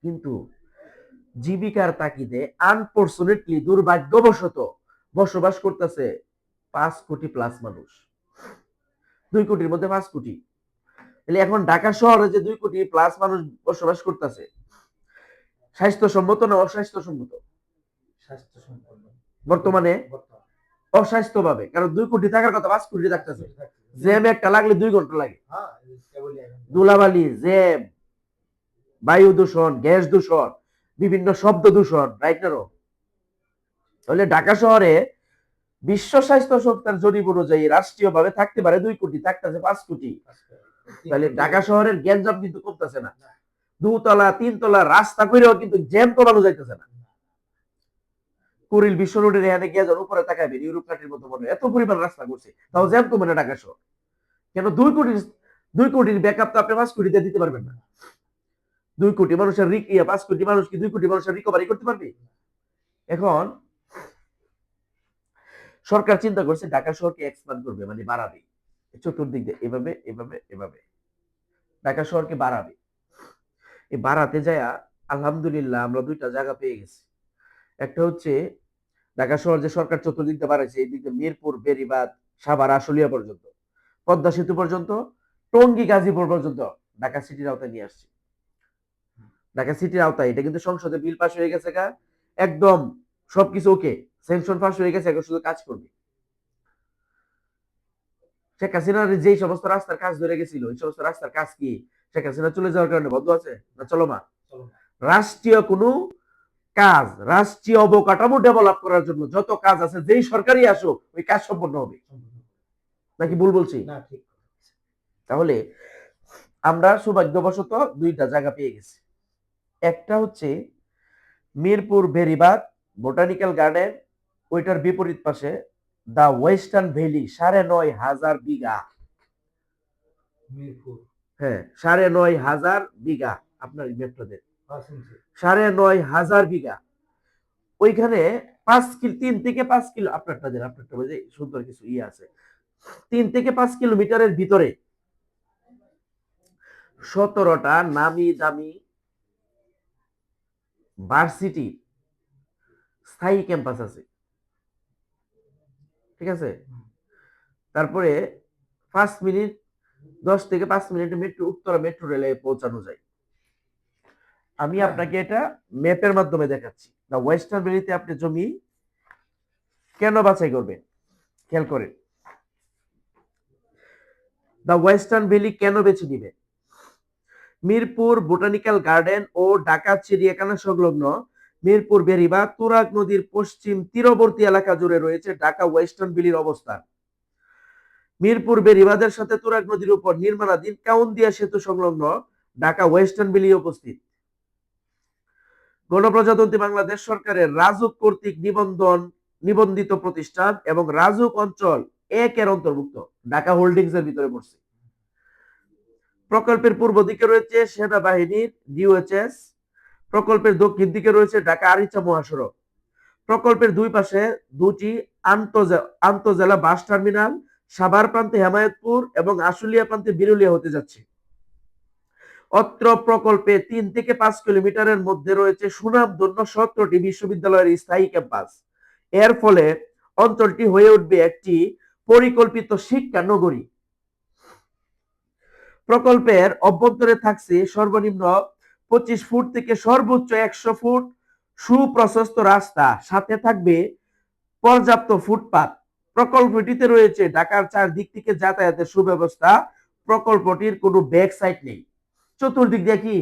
কিন্তু জীবিকার তাগিদে আনফরচুনেটলি, দুর্ভাগ্যবশত বসবাস করতেছে 5 কোটি প্লাস মানুষ। 2 কোটির মধ্যে 5 কোটি। তাহলে এখন ঢাকা শহরে যে 2 কোটি প্লাস মানুষ বসবাস করতেছে, স্বাস্থ্যসম্মত না অস্বাস্থ্যসম্মত? বর্তমানে অস্বাস্থ্যভাবে, কারণ 2 কোটি থাকার কথা 5 কোটি থাকতেছে। জ্যাম একটা লাগলে 2 ঘন্টা লাগে, ধুলাবালি, জ্যাম, বায়ু দূষণ, গ্যাস দূষণ, বিভিন্ন শব্দ দূষণ, রাইট না? তাহলে ঢাকা শহরে বিশ্ব স্বাস্থ্য সংস্থার জরিপ অনুযায়ী রাষ্ট্রীয়ভাবে থাকতে পারে 2 কোটি, থাকতেছে 5 কোটি। তাহলে ঢাকা শহরের গ্যাঞ্জাম কিন্তু কমতেছে না। 2 তলা 3 তলা রাস্তা করেও কিন্তু জ্যাম কমানো যাইতেছে না। কুড়িল বিশ্ব রোডের এখানে গিয়ে যান উপরে তাকাবেন, ইউরোপ কান্ট্রির মতো মনে হয়। এত পরিমাণ রাস্তা করছে, তাও জ্যাম কমে না ঢাকা শহর। কেন? 2 কোটির ব্যাকআপ তো আপনি 5 কোটিতে দিতে পারবেন না। 2 কোটি মানুষের 5 কোটি মানুষ কি 2 কোটি মানুষের রিকভারি করতে পারবে? এখন সরকার চিন্তা করছে ঢাকা শহরকে এক্সপ্যান্ড করবে, মানে বাড়াবে চতুর্দিক দিয়ে, এভাবে এভাবে এভাবে ঢাকা শহরকে বাড়াবে। এই বাড়াতে যায় আলহামদুলিল্লাহ আমরা 2টা জায়গা পেয়ে গেছি। একটা হচ্ছে ঢাকা শহর যে সরকার চতুর্দিক দিয়ে বাড়াইছে, এই দিক দিয়ে মিরপুর, বেড়িবাঁধ, সাভার, আশুলিয়া পর্যন্ত, পদ্মা সেতু পর্যন্ত, টঙ্গী, গাজীপুর পর্যন্ত ঢাকা সিটির আওতায় নিয়ে আসছে। ঢাকা সিটির আওতায় এটা কিন্তু সংসদে বিল পাস হয়ে গেছে, একদম সবকিছু ওকে, স্যাংশন পাস হয়ে গেছে, এখন শুধু কাজ করবে। শেখ হাসিনার যেই সমস্ত রাস্তার কাজ ধরে গেছিল, ওই সমস্ত রাস্তার কাজ কি শেখ হাসিনা চলে যাওয়ার কারণে বন্ধ আছে না চলমান? রাষ্ট্রীয় কোনো কাজ, রাষ্ট্রীয় অবকাঠামো ডেভেলপ করার জন্য যত কাজ আছে, যেই সরকারই আসুক ওই কাজ সম্পন্ন হবে, নাকি ভুল বলছি? তাহলে আমরা সৌভাগ্যবশত 2টা জায়গা পেয়ে গেছি। একটা হচ্ছে মিরপুর বেড়িবাঁধ বোটানিক্যাল গার্ডেন, ওইটার বিপরীত পাশে দা ওয়েস্টার্ন ভ্যালি, 9,500 বিঘা। হ্যাঁ, 9,500 বিঘা আপনার মেট্রোদের, 9,500 বিঘা। ওইখানে 3 থেকে 5 কিলো, আপনারটা সুন্দর কিছু ইয়ে আছে, 3 থেকে 5 কিলোমিটারের ভিতরে 17টা নামি দামি ভার্সিটি স্থায়ী ক্যাম্পাস আছে, ঠিক আছে? তারপরে 10 থেকে 5 মিনিটে উত্তরা মেট্রো রেলে পৌঁছানো যায়। আমি আপনাকে এটা ম্যাপের মাধ্যমে দেখাচ্ছি। দা ওয়েস্টার্ন ভ্যালিতে আপনি জমি কেন বাছাই করবেন, খেয়াল করেন। দা ওয়েস্টার্ন ভ্যালি কেন বেছে নিবে? মিরপুর বোটানিক্যাল গার্ডেন ও ঢাকা চিড়িয়াখানা সংলগ্ন মিরপুর বেড়িবাঁধ তুরাগ নদীর পশ্চিম তীরবর্তী এলাকা জুড়ে রয়েছে ঢাকা ওয়েস্টার্ন ভ্যালির অবস্থান। মিরপুর বেড়িবাঁধের সাথে তুরাগ নদীর উপর নির্মাণাধীন কাউন্দিয়া সেতু সংলগ্ন ঢাকা ওয়েস্টার্ন ভ্যালি উপস্থিত। গণপ্রজাতন্ত্রী বাংলাদেশ সরকারের রাজুক কর্তৃক নিবন্ধিত প্রতিষ্ঠান এবং রাজুক অঞ্চল 1 এর অন্তর্ভুক্ত, ঢাকা হোল্ডিংস এর ভিতরে পড়ছে। প্রকল্পের পূর্ব দিকে রয়েছে সেনাবাহিনীর ডিওএইচএস, প্রকল্পের দক্ষিণ দিকে রয়েছে ঢাকা আরিচা মহাসড়ক। প্রকল্পের দুই পাশে 2টি আন্তঃজেলা বাস টার্মিনাল, সাভার প্রান্তে হেমায়েতপুর এবং আশুলিয়া প্রান্তে বিরুলিয়া হতে যাচ্ছে। অত্র প্রকল্পে 3 থেকে 5 কিলোমিটারের মধ্যে রয়েছে সুনামধন্য 17টি বিশ্ববিদ্যালয়ের স্থায়ী ক্যাম্পাস। এর ফলে অঞ্চলটি হয়ে উঠবে একটি পরিকল্পিত শিক্ষা নগরী। প্রকল্পের অভ্যন্তরে থাকছে সর্বনিম্ন 25 ফুট থেকে সর্বোচ্চ 100 ফুট সুপ্রশস্ত রাস্তা, সাথে থাকবে পর্যাপ্ত ফুটপাত। প্রকল্পটিতে রয়েছে ঢাকার চারদিক থেকে যাতায়াতের সুব্যবস্থা। প্রকল্পটির কোনো ব্যাক সাইড নেই, চতুর্দিক দিয়ে কি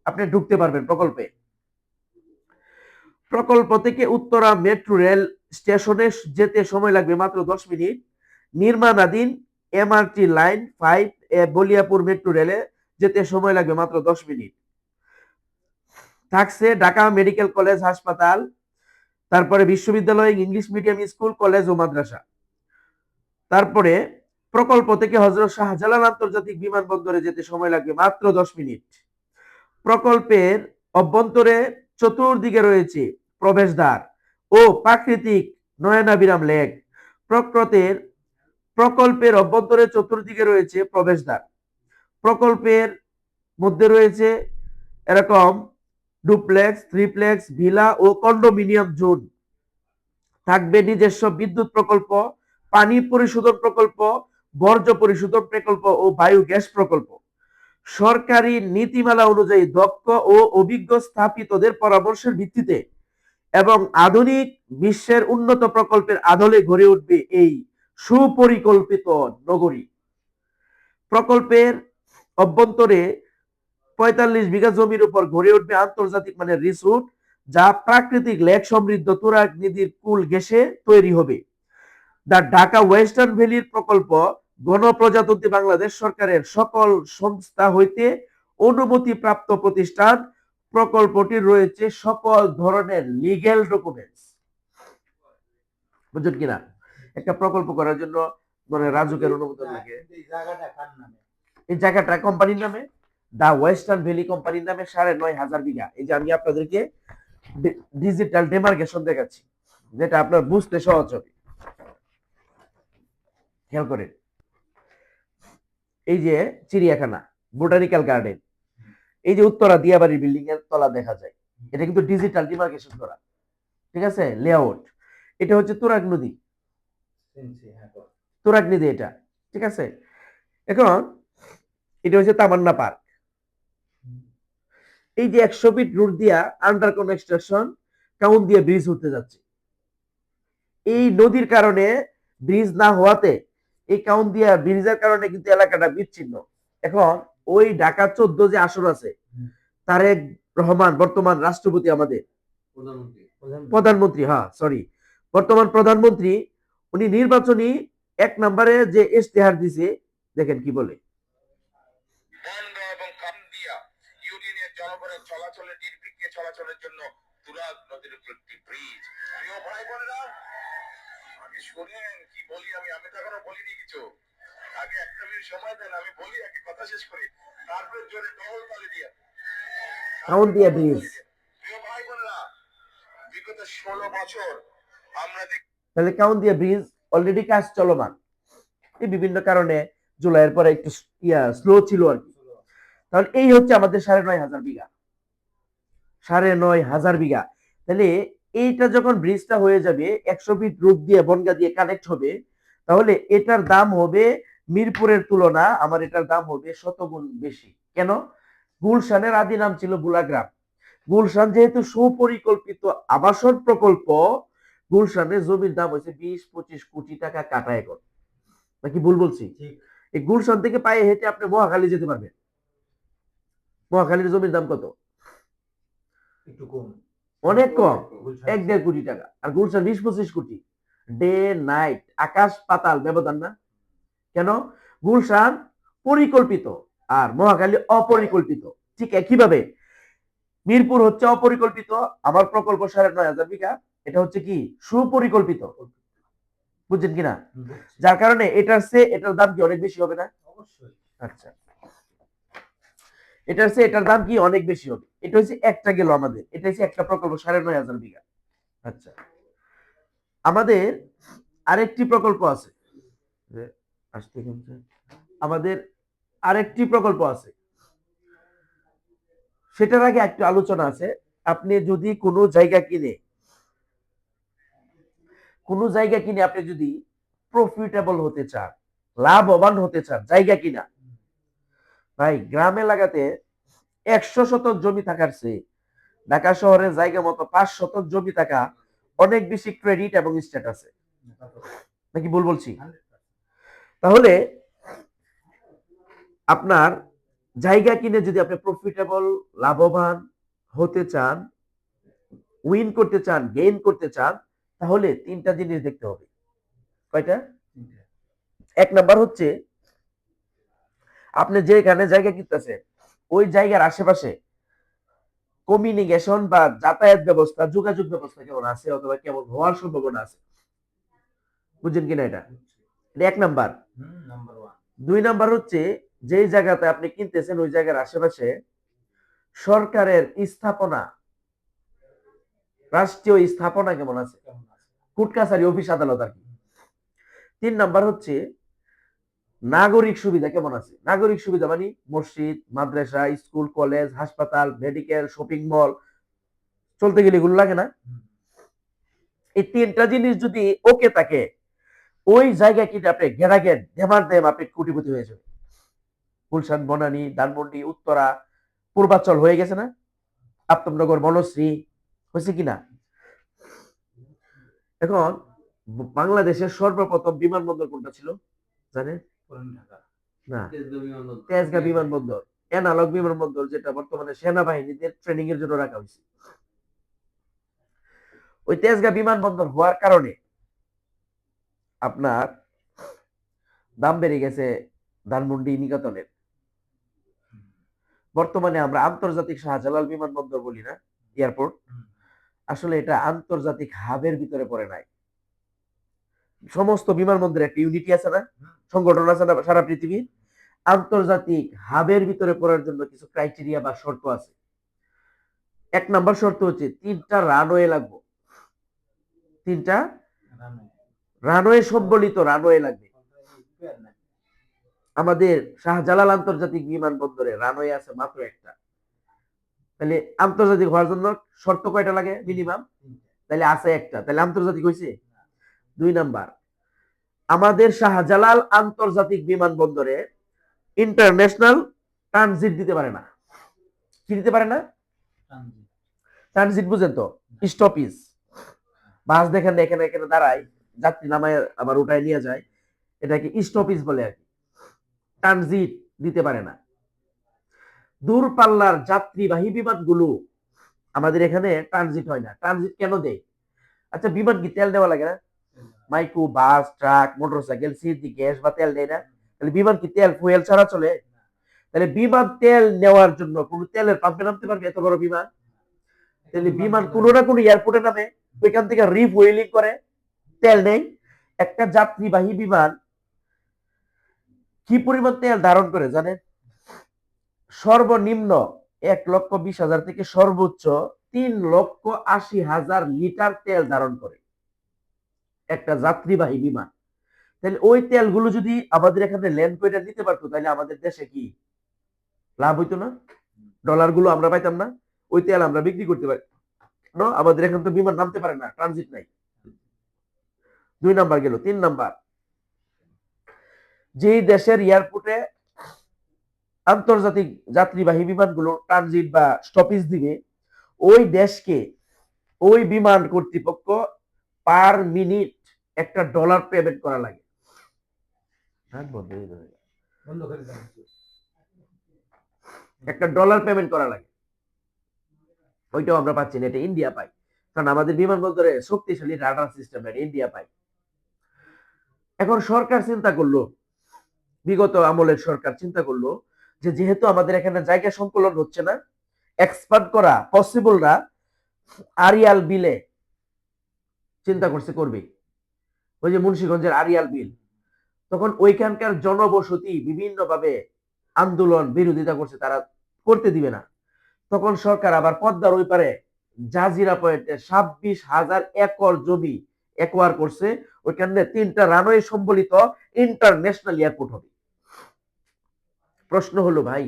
আপনি ঢুকতে পারবেন প্রকল্পে। প্রকল্প থেকে উত্তরা মেট্রো রেল স্টেশনে যেতে সময় লাগবে মাত্র 10 মিনিট। নির্মাণাধীন এমআরটি লাইন 5 এ বলিয়াপুর মেট্রো রেলে যেতে সময় লাগবে মাত্র 10 মিনিট। থাকছে ঢাকা মেডিকেল কলেজ হাসপাতাল, তারপরে বিশ্ববিদ্যালয়, ইংলিশ মিডিয়াম স্কুল, কলেজ ও মাদ্রাসা। তারপরে প্রকল্প থেকে হযরত শাহজালাল আন্তর্জাতিক বিমানবন্দরে যেতে সময় লাগবে মাত্র 10 মিনিট। প্রকল্পের অভ্যন্তরে চতুর্দিকে রয়েছে প্রবেশদ্বার ও প্রাকৃতিক নয়নাভিরাম লেক। প্রকল্পের অভ্যন্তরে চতুর্দিকে রয়েছে প্রবেশদ্বার। প্রকল্পের মধ্যে রয়েছে এরকম ডুপ্লেক্স, থ্রিপ্লেক্স, ভিলা ও কন্ডোমিনিয়াম জোন। থাকবে নিজস্ব বিদ্যুৎ প্রকল্প, পানি পরিশোধন প্রকল্প, বর্জ্য পরিশোধন প্রকল্প ও বায়োগ্যাস প্রকল্প। সরকারি নীতিমালা অনুযায়ী দক্ষ ও অভিজ্ঞ স্থাপিতদের পরামর্শের ভিত্তিতে এবং আধুনিক বিশ্বের উন্নত প্রকল্পের আদলে গড়ে উঠবে এই সুপরিকল্পিত নগরী। প্রকল্পের অভ্যন্তরে 45 বিঘা জমির উপর গড়ে উঠবে আন্তর্জাতিক মানের রিসোর্ট, যা প্রাকৃতিক লেক সমৃদ্ধ তুরাগ নদীর কুল ঘেঁষে তৈরি হবে। দ্য ঢাকা ওয়েস্টার্ন ভ্যালির প্রকল্প গণপ্রজাতন্ত্রী বাংলাদেশ সরকারের সকল সংস্থা হইতে অনুমতিপ্রাপ্ত প্রতিষ্ঠান। প্রকল্পটির রয়েছে সকল ধরনের লিগ্যাল ডকুমেন্টস। বুঝছেন কিনা? একটা প্রকল্প করার জন্য মানে রাজুকের অনুমোদন লাগে। এই জায়গাটা কার নামে? এই জায়গাটা কোম্পানির নামে, দা ওয়েস্টার্ন ভ্যালি কোম্পানির নামে ৯,৫০০ বিঘা। এই যে আমি আপনাদেরকে ডিজিটাল ডেমার্কেশন দেখাচ্ছি, যেটা আপনার বুঝতে সহজ হবে। খেয়াল করেন, এই যে চিড়িয়াখানা, বোটানিক্যাল গার্ডেন, এই যে উত্তরা দিয়াবাড়ির বিল্ডিং এর তলা দেখা যায়, এটা কিন্তু ডিজিটাল ডিমার্কেশন করা, ঠিক আছে, লেআউট। এটা হচ্ছে তুরাগ নদী, শুনছি, হ্যাঁ তো। তুরাগ নদী এটা, ঠিক আছে। এখন এটা হচ্ছে তামান্না পার্ক। এই যে ১০০ ফিট রুট দিয়া আন্ডার কনস্ট্রাকশন কাউন দিয়ে ব্রিজ হতে যাচ্ছে। এই নদীর কারণে ব্রিজ না হওয়াতে, এই কাউন দিয়া ব্রিজের কারণে কিন্তু এলাকাটা বিচ্ছিন্ন। এখন ওই ঢাকা ১৪ যে আসন আছে, তারেক রহমান বর্তমান রাষ্ট্রপতি, আমাদের প্রধানমন্ত্রী। প্রধানমন্ত্রী, হ্যাঁ সরি, বর্তমান প্রধানমন্ত্রী, উনি নির্বাচনী ১ নম্বরে যে ইশতেহার দিছে, দেখেন কি বলে। বনগাঁ এবং কামদিয়া ইউনিয়নের জনগণের চলাচলের নির্বিঘ্নে চলাচলের জন্য তুরাগ নদীর উপর একটি ব্রিজ। প্রিয় ভাই বোনেরা, আগে শুনেন কি বলি আমি তো এখনো বলিনি কিছু। আগে একটা মিনিট সময় দেন, আমি বলি, আগে কথা শেষ করি, তারপরে জোরে ডহল তালি দিয়ে। কাউন দিয়া ব্রিজ। প্রিয় ভাই বোনেরা, বিগত ১৬ বছর আমরা তাহলে কাউন দিয়া ব্রিজ অলরেডি কাজ চলমান, এই বিভিন্ন কারণে জুলাইয়ের পরে একটু স্লো ছিল আর কি। তাহলে এই হচ্ছে আমাদের ৯,৫০০ বিঘা, ৯,৫০০ বিঘা। তাহলে এইটা যখন ব্রিজটা হয়ে যাবে, ১০০ ফিট রূপ দিয়ে বনগা দিয়ে কানেক্ট হবে, তাহলে এটার দাম হবে মিরপুরের তুলনা আমার এটার দাম হবে শতগুণ বেশি। কেন? গুলশানের আদি নাম ছিল গুলাগ্রাম। গুলশান যেহেতু সুপরিকল্পিত আবাসন প্রকল্প, গুলশানের জমির দাম হয়েছে ২০-২৫ কোটি টাকা কাটা একর। নাকি ভুল বলছি? ঠিক। এই গুলশান থেকে পায়ে হেঁটে আপনি মহাখালী যেতে পারবেন। মহাখালীর জমির দাম কত? একটু কম। অনেক কম, গুলশান ১-১.৫ কোটি টাকা। আর গুলশান ২০-২৫ কোটি। ডে নাইট, আকাশ পাতাল ব্যবধান না? কেন? গুলশান পরিকল্পিত আর মহাখালী অপরিকল্পিত। ঠিক একইভাবে মিরপুর হচ্ছে অপরিকল্পিত, আমার প্রকল্প ৯,৫০০ বিঘা, এটা হচ্ছে কি সুপরিকল্পিত। বুঝছেন কিনা? বুঝছি। যার কারণে এটার চেয়ে এটার দাম কি অনেক বেশি হবে না? অবশ্যই। আচ্ছা, এটার চেয়ে এটার দাম কি অনেক বেশি হবে। এটা হচ্ছে একটা গেল আমাদের, এটা হচ্ছে একটা প্রকল্প ৯,৫০০ বিঘা। আচ্ছা, আমাদের আরেকটি প্রকল্প আছে, আমাদের আরেকটি প্রকল্প আছে, সেটার আগে একটু আলোচনা আছে। আপনি যদি কোনো জায়গা কিনে আপনি যদি প্রফিটেবল হতে চান, লাভবান হতে চান, জায়গা কিনা, ভাই গ্রাম এলাকাতে ১০০ শতক জমি থাকার চেয়ে ঢাকা শহরে জায়গা মতো ৫ শতক জমি থাকা অনেক বেশি ক্রেডিট এবং স্ট্যাটাস আছে। নাকি ভুল বলছি? তাহলে আপনার জায়গা কিনে যদি আপনি প্রফিটেবল, লাভবান হতে চান, উইন করতে চান, গেইন করতে চান, তাহলে ৩টা জিনিস দেখতে হবে। কয়টা? ১ নাম্বার হচ্ছে, আপনি যেখানে জায়গা কিনতেছেন ওই জায়গার আশেপাশে কমিউনিকেশন বা যাতায়াত ব্যবস্থা, যোগাযোগ ব্যবস্থা কেমন আছে অথবা কেমন হওয়ার সম্ভাবনা আছে। বুঝছেন কিনা? এটা ১ নাম্বার। নাম্বার 1। ২ নাম্বার হচ্ছে, যেই জায়গাতে আপনি কিনতেছেন ওই জায়গার আশেপাশে সরকারের স্থাপনা, রাষ্ট্রীয় স্থাপনা কেমন আছে, কোর্ট কাছারি, অফিস আদালত আর কি। ৩ নাম্বার হচ্ছে নাগরিক সুবিধা কেমন আছে। নাগরিক সুবিধা মানে মসজিদ, মাদ্রাসা, স্কুল, কলেজ, হাসপাতাল, মেডিকেল, শপিং মল, চলতে গেলে এগুলো লাগে না? এই ৩টা জিনিস যদি ওকে থাকে, ওই জায়গা কিনে আপনি ঘেরাঘের ধেমার দেম আপনি কোটিপতি হয়ে যাবেন। গুলশান, বনানী, ধানমন্ডি, উত্তরা, পূর্বাচল হয়ে গেছে না? আত্মনগর, বনশ্রী হয়েছে কিনা? এখন বাংলাদেশের সর্বপ্রথম বিমানবন্দর কোনটা ছিল জানেন? না, তেজগাঁ বিমানবন্দর, অ্যানালগ বিমানবন্দর, যেটা বর্তমানে সেনাবাহিনীদের ট্রেনিং এর জন্য রাখা হয়েছে। ওই তেজগাঁ বিমানবন্দর হওয়ার কারণে আপনার দাম বেড়ে গেছে ধানমন্ডি নিকেতনের। বর্তমানে আমরা আন্তর্জাতিক শাহজালাল বিমানবন্দর বলি না, এয়ারপোর্ট, আসলে এটা আন্তর্জাতিক হাবের ভিতরে পড়ে নাই। সমস্ত বিমানবন্দরে একটা ইউনিটি আছে না, সংগঠন আছে না সারা পৃথিবীর, আন্তর্জাতিক হাবের ভিতরে পড়ার জন্য কিছু ক্রাইটেরিয়া বা শর্ত আছে। 1 নাম্বার শর্ত হচ্ছে 3টা রানওয়ে লাগবে, 3টা রানওয়ে সম্বলিত রানওয়ে লাগবে। আমাদের শাহজালাল আন্তর্জাতিক বিমানবন্দরে রানওয়ে আছে মাত্র একটা। তাহলে আন্তর্জাতিক হওয়ার জন্য শর্ত কয়টা লাগে মিনিমাম? তাহলে আছে একটা, তাহলে আন্তর্জাতিক হয়েছে। 2 নাম্বার, আমাদের শাহজালাল আন্তর্জাতিক বিমানবন্দরে ইন্টারন্যাশনাল ট্রানজিট দিতে পারে না। কি দিতে পারে না? ট্রানজিট বুঝেন তো, স্টপেজ। বাস দেখেন এখানে এখানে দাঁড়ায়, যাত্রী নামায় আবার উঠায় নিয়ে যায়, এটাকে স্টপেজ বলে আর কি। ট্রানজিট দিতে পারে না। দূরপাল্লার যাত্রীবাহী বিমানগুলো আমাদের এখানে ট্রানজিট হয় না। ট্রানজিট কেন দেয়? আচ্ছা, বিমান কি তেল দেওয়া লাগে না? Micro bus, truck, motorcycle CNG gas বা তেল দেয় না? তাহলে বিমান কি তেল ফুয়েল ছাড়া চলে? তাহলে বিমান তেল নেওয়ার জন্য কোন তেলের পাম্পে নামতে পারবে এত বড় বিমান? তাহলে বিমান কোনো না কোনো এয়ারপোর্টে নামে, ওইখান থেকে রিফুয়েলিং করে, তেল নেই। একটা যাত্রীবাহী বিমান কি পরিমাণ তেল ধারণ করে জানেন? সর্বনিম্ন 1,20,000 থেকে সর্বোচ্চ 3,80,000 লিটার তেল ধারণ করে একটা যাত্রীবাহী বিমান। তাহলে ওই তেলগুলো যদি আমাদের এখানে ল্যান্ড করে দিতে পারতো, তাহলে আমাদের দেশে কি লাভ হইতো না? ডলার গুলো আমরা পাইতাম না, ওই তেল আমরা বিক্রি করতে পারি। আমাদের এখানে তো বিমান নামতে পারে না, ট্রানজিট নাই। 2 নাম্বার গেল। 3 নাম্বার, যে দেশের এয়ারপোর্টে আন্তর্জাতিক যাত্রীবাহী বিমানগুলো ট্রানজিট বা স্টপেজ দিবে, ওই দেশকে ওই বিমান কর্তৃপক্ষ পার মিনিট $1 পেমেন্ট করা লাগে। $1 পেমেন্ট করা লাগে। ওইটাও আমরা পাচ্ছি না, এটা ইন্ডিয়া পাই। কারণ আমাদের বিমানবন্দরে শক্তিশালী রাডার সিস্টেম, ইন্ডিয়া পাই। এখন সরকার চিন্তা করলো, বিগত আমলের সরকার চিন্তা করলো যে যেহেতু আমাদের এখানে জায়গা সংকলন হচ্ছে না, এক্সপান্ড করা পসিবল না, আরিয়াল বিলে চিন্তা করছে করবে। ওই যে মুন্সিগঞ্জের আরিয়াল বিল, তখন ওইখানকার জনবসতি বিভিন্নভাবে আন্দোলন বিরোধিতা করছে, তারা করতে দিবে না। তখন সরকার আবার পদ্মার ওই পারে জাজিরা পয়েন্টে 26,000 একর জমি একোয়ার করছে। ওইখানে 3টা রানওয়ে সম্বলিত ইন্টারন্যাশনাল এয়ারপোর্ট হবে। প্রশ্ন হলো ভাই,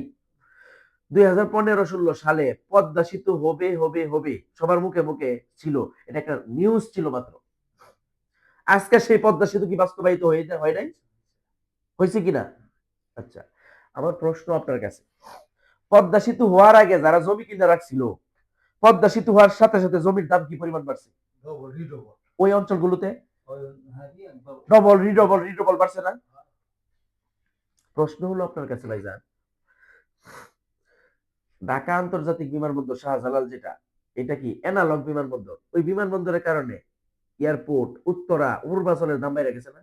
2015-16 সালে পদ্মা সেতু হবে হবে হবে সবার মুখে মুখে ছিল, এটা একটা নিউজ ছিল মাত্র। আজকে সেই পদ্মা সেতু কি বাস্তবায়িত হয় নাই? হয়েছে কিনা? আচ্ছা, আমার প্রশ্ন আপনার কাছে, পদ্মা সেতু হওয়ার আগে যারা জমি কিনে রাখছিল, পদ্মা সেতু হওয়ার সাথে সাথে জমির দাম কি পরিমাণ বাড়ছে? ওই অঞ্চলগুলোতে ডবল রিডবল বাড়ছে না? প্রশ্ন হলো আপনার কাছে ভাইজান, ঢাকা আন্তর্জাতিক বিমানবন্দর শাহজালাল যেটা, এটা কি অ্যানালগ বিমানবন্দর? ওই বিমানবন্দরের কারণে এয়ারপোর্ট উত্তরা পূর্বাচলের দাম বাইরে গেছে না?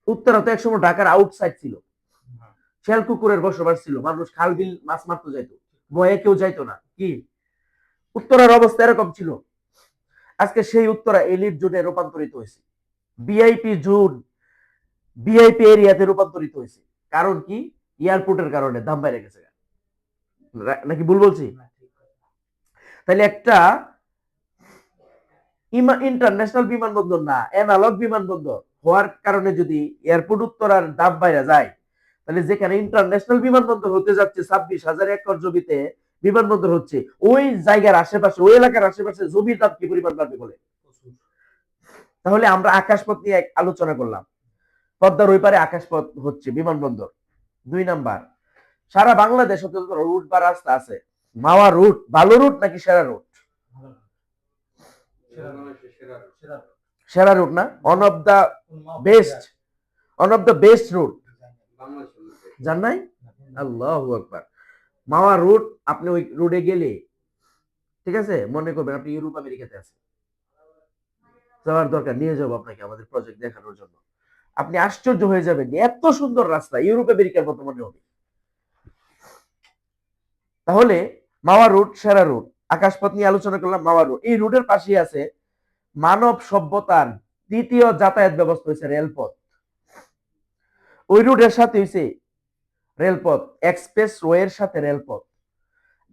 উত্তরা তো একসময় ঢাকার আউটসাইড ছিল, শেল কুকুরের বসবাস ছিল, মানুষ খাল বিল মাছ মারতে যাইতো, বয়ে কেউ যাইতো না। কি উত্তরার অবস্থা এরকম ছিল। আজকে সেই উত্তরা এলিট জোনে রূপান্তরিত হয়েছে, ভিআইপি জোন, ভিআইপি এরিয়াতে রূপান্তরিত হয়েছে। কারণ কি? এয়ারপোর্টের কারণে দাম বাইরে গেছে। নাকি ভুল বলছি? তাহলে একটা ইন্টারন্যাশনাল বিমানবন্দর না, অ্যানালগ বিমানবন্দর হওয়ার কারণে যদি এয়ারপোর্ট উত্তরার দাম বাইরে যায়, তাহলে যেখানে ইন্টারন্যাশনাল বিমানবন্দর হতে যাচ্ছে 26,000 একর জমিতে বিমানবন্দর হচ্ছে, ওই জায়গার আশেপাশে, ওই এলাকার আশেপাশে জমির দাম কি পরিমাণ বাড়বে বলে? তাহলে আমরা আকাশপথ নিয়ে আলোচনা করলাম, পদ্মার ওই পারে আকাশপথ হচ্ছে বিমানবন্দর। 2 নাম্বার, সারা বাংলাদেশ রুট বা রাস্তা আছে, মাওয়া রুট ভালো রুট নাকি সেরা রুট? সেরা রুট না, one of the best route. জান নাই? আল্লাহু আকবার। মাওয়া রুট, আপনি ওই রোডে গেলে, ঠিক আছে, মনে করবেন আপনি ইউরোপ আমেরিকাতে আছেন। যাওয়ার দরকার, নিয়ে যাবো আপনাকে আমাদের প্রজেক্ট দেখানোর জন্য। আপনি আশ্চর্য হয়ে যাবেন যে এত সুন্দর রাস্তা, ইউরোপ আমেরিকার মতো মনে হবে। তাহলে মাওয়া রুট সেরা রুট, আকাশপথ নিয়ে আলোচনা করলাম। মাওয়া রুট, এই রুটের পাশেই আছে মানব সভ্যতার দ্বিতীয় যাতায়াত ব্যবস্থা হয়েছে রেলপথ। ওই রুটের সাথে হয়েছে রেলপথ, এক্সপ্রেস ওয়ের সাথে রেলপথ।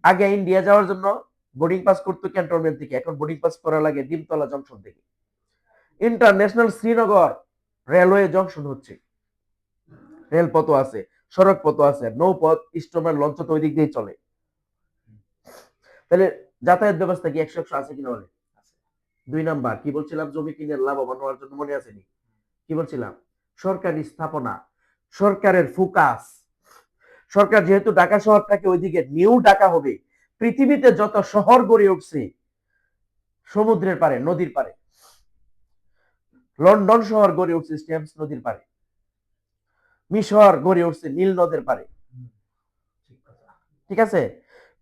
আগে ইন্ডিয়া যাওয়ার জন্য বোর্ডিং পাস করতো ক্যান্টনমেন্ট থেকে, এখন বোর্ডিং পাস করা লাগে ডিমতলা জংশন থেকে। ইন্টারন্যাশনাল শ্রীনগর রেলওয়ে জংশন হচ্ছে, রেলপথও আছে, সড়ক পথও আছে, নৌপথ, স্টোমার, লঞ্চ তো ওই দিক দিয়ে চলে। তাহলে যাতায়াত ব্যবস্থা কি 100 আছে কিনা বলে? 2 নাম্বার কি বলছিলাম, জমি কিনে লাভবান হওয়ার জন্য, মনে আছে নি? কি বলছিলাম? সরকারি স্থাপনা, সরকারের ফোকাস। সরকার যেহেতু ঢাকা শহরটাকে ওইদিকে নিউ ঢাকা হবে, পৃথিবীতে যত শহর গড়ে উঠছে সমুদ্রের পারে, নদীর পারে। লন্ডন শহর গড়ে উঠছে স্টেমস নদীর পারে, মিশর গড়ে উঠছে নীল নদের পারে। ঠিক আছে,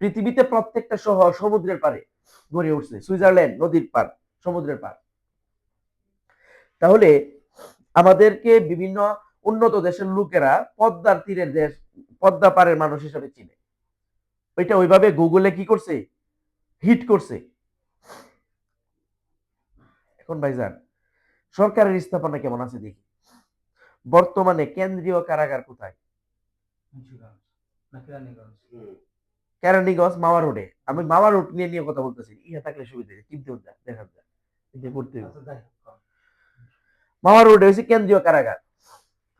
পৃথিবীতে প্রত্যেকটা শহর সমুদ্রের পারে গড়ে উঠছে, সুইজারল্যান্ড নদীর পার, সমুদ্রের পার। তাহলে আমাদেরকে বিভিন্ন উন্নত দেশের লোকেরা পদ্মার তীরের দেশ, পদ্মা পারের মানুষ হিসাবে চিনে। ওইটা ওইভাবে গুগলে কি করছে, হিট করছে। এখন ভাইজান সরকারের স্থাপনা কেমন আছে দেখি। বর্তমানে কেন্দ্রীয় কারাগার কোথায়? কেরানীগঞ্জ, মাওয়া রোডে। আমি মাওয়া রোড নিয়ে কথা বলতেছি, ইহা থাকলে সুবিধা, চিনতে দেখা যায় পড়তে। মাওয়া রোডে হয়েছে কেন্দ্রীয় কারাগার,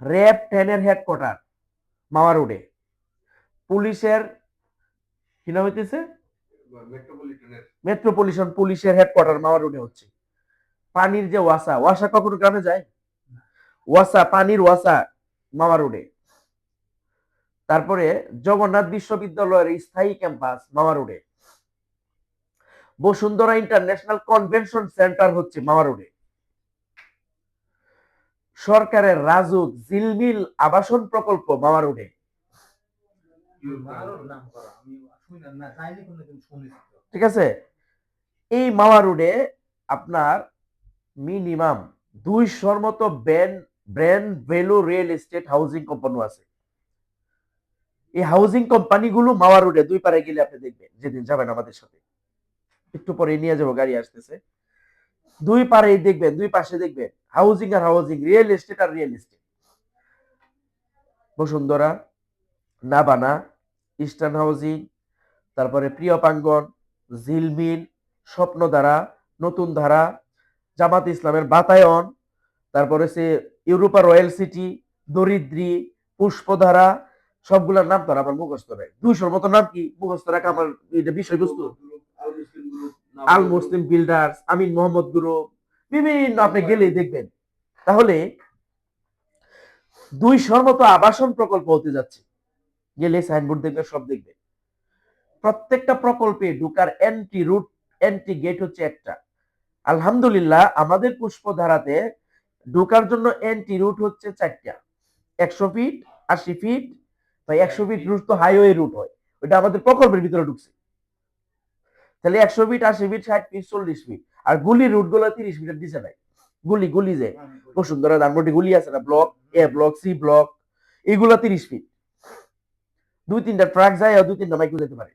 র্যাব 10 এর হেডকোয়ার্টার মাওয়া রোডে, পুলিশের কি নাম হইতেছে, মেট্রোপলিটন পুলিশের হেডকোয়ার্টার মাওয়া রোডে হচ্ছে। পানির যে ওয়াসা, ওয়াসা কখনো গ্রামে যায়? ওয়াসা, পানির ওয়াসা মাওয়া রোডে। তারপরে জগন্নাথ বিশ্ববিদ্যালয়ের স্থায়ী ক্যাম্পাস মাওয়া রোডে। বসুন্ধরা ইন্টারন্যাশনাল কনভেনশন সেন্টার হচ্ছে মাওয়া রোডে। সরকারের রাজুক জিলমিল আবাসন প্রকল্প মাওয়া রোডে। ঠিক আছে, এই মাওয়া রোডে আপনার মিনিমাম 200 মতো brand value real estate housing company আছে। এই হাউজিং কোম্পানিগুলো মাওয়া রোডে, 2 পারে গেলে আপনি দেখবেন, যেদিন যাবেন আমাদের সাথে, একটু পরে নিয়ে যাবো, গাড়ি আসতেছে, 2 পারে দেখবেন, 2 পাশে দেখবেন হাউজিং আর হাউজিং, রিয়েল এস্টেট আর রিয়েল এস্টেট। বসুন্ধরা, নাবানা, ইস্টার্ন হাউজিং, তারপরে প্রিয় প্রাঙ্গন, জিলমিল, স্বপ্নধারা, নতুন ধারা, জামাত ইসলামের বাতায়ন, তারপরে সে ইউরোপা রয়্যাল সিটি, দরিদ্রী, পুষ্পধারা, সবগুলোর নাম তো আমার মুখস্থ নাই। 200 মতো নাম কি মুখস্থ রাখা আমার এটা বিষয়বস্তু। আল মুসলিম বিল্ডার্স, আমিন মোহাম্মদ গ্রুপ, বিভিন্ন আপনি গেলেই দেখবেন। তাহলে 200 মতো আবাসন প্রকল্প হতে যাচ্ছে, গেলে সাইনবোর্ড দেখবে, সব দেখবে। প্রত্যেকটা প্রকল্পে ঢুকার এন্ট্রি রুট, এন্ট্রি গেট হচ্ছে একটা। আলহামদুলিল্লাহ আমাদের পুষ্পধারাতে ঢোকার জন্য এন্ট্রি রুট হচ্ছে 4টা, 100 ফিট, 80 ফিট, বা 100 ফিট রুট তো হাইওয়ে রুট হয়, ওটা আমাদের প্রকল্পের ভিতরে ঢুকছে। তাহলে 100 ফিট, 80 ফিট, 60 ফিট, 40 ফিট, আর গুলি রুট গুলো 30 ফিটের দিছে নাই। গুলি যে বসুন্ধরা ধানমন্ডি গুলি আছে না, block A, block C, block, এগুলো 30 ফিট। 2-3টা ট্রাক যায় আর 2-3টা মাইক্রো যেতে পারে,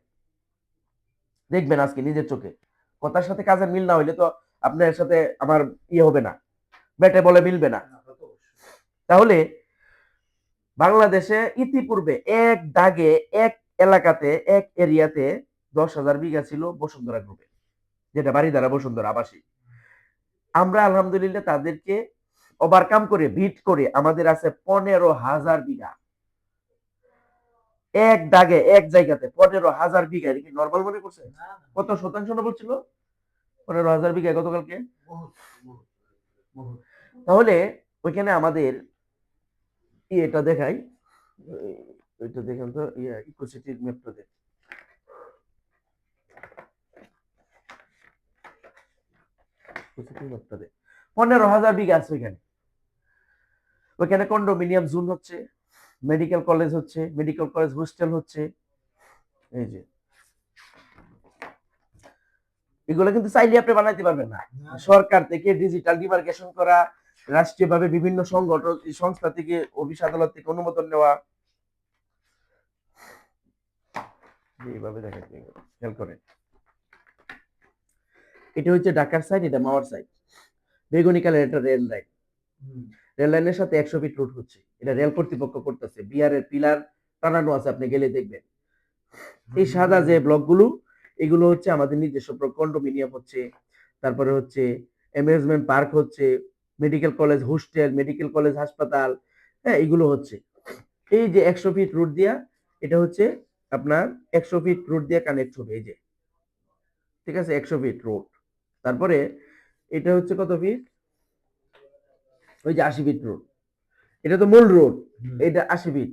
দেখবেন আজকে নিজের চোখে। কথার সাথে কাজের মিল না হইলে তো আপনার সাথে আমার ইয়ে হবে না, ব্যাটে বলে মিলবে না। তাহলে বাংলাদেশে ইতিপূর্বে এক দাগে, এক এলাকাতে, এক এরিয়াতে 10,000 বিঘা ছিল বসুন্ধরা গ্রুপে, যেটা বাড়িধারা বসুন্ধরা আবাসিক। আমরা আলহামদুলিল্লাহ তাদেরকে ওভারকাম করে, বিট করে আমাদের আছে 15,000 বিঘা। এক দাগে, এক জায়গাতে 15,000 বিঘা। এটা কি নরমাল মনে করছে? কত শতাংশ না বলছিল? 15,000 বিঘা গতকালকে। তাহলে ওইখানে আমাদের এটা দেখাই, ওইটা দেখেন তো, ইকোসিটির ম্যাপটা দেখ। ইকোসিটির ম্যাপটা দেখ, 15,000 বিঘা আছে ওইখানে। ওইখানে কন্ডোমিনিয়াম জোন হচ্ছে, মেডিকেল কলেজ হচ্ছে, মেডিকেল কলেজ, হোস্টেল হচ্ছে। এই যে এগুলো কিন্তু চাইলে আপনি বানাইতে পারবেন না। সরকার থেকে ডিজিটাল ডিমার্কেশন করা, রাষ্ট্রীয়ভাবে বিভিন্ন সংগঠন সংস্থা থেকে অফিস আদালত থেকে অনুমোদন নেওয়া, এইভাবে দেখেন খেয়াল করেন। এটা হচ্ছে ঢাকার সাইড, এটা মাওয়ার সাইড। বেগুনি কালার এটা রেল লাইন, রেল লাইনের সাথে 100 ফিট রুট হচ্ছে, এটা রেল কর্তৃপক্ষ করতেছে। বিআরের পিলার টানানো আছে, আপনি গেলে দেখবেন। এই সাদা যে ব্লকগুলো, এগুলো হচ্ছে আমাদের নিজস্ব কন্ডোমিনিয়াম হচ্ছে, তারপরে হচ্ছে অ্যামিউজমেন্ট পার্ক হচ্ছে, medical college hostel, medical college হাসপাতাল, হ্যাঁ এগুলো হচ্ছে। এই যে 100 ফিট রুট দিয়া, এটা হচ্ছে আপনার 100 ফিট রুট দিয়া কানেক্ট হবে, এই যে, ঠিক আছে, 100 ফিট রোড। তারপরে এটা হচ্ছে কত ফিট, ওই যে 80 ফিট রোড, এটা তো মূল রোড, এটা 80 ফিট,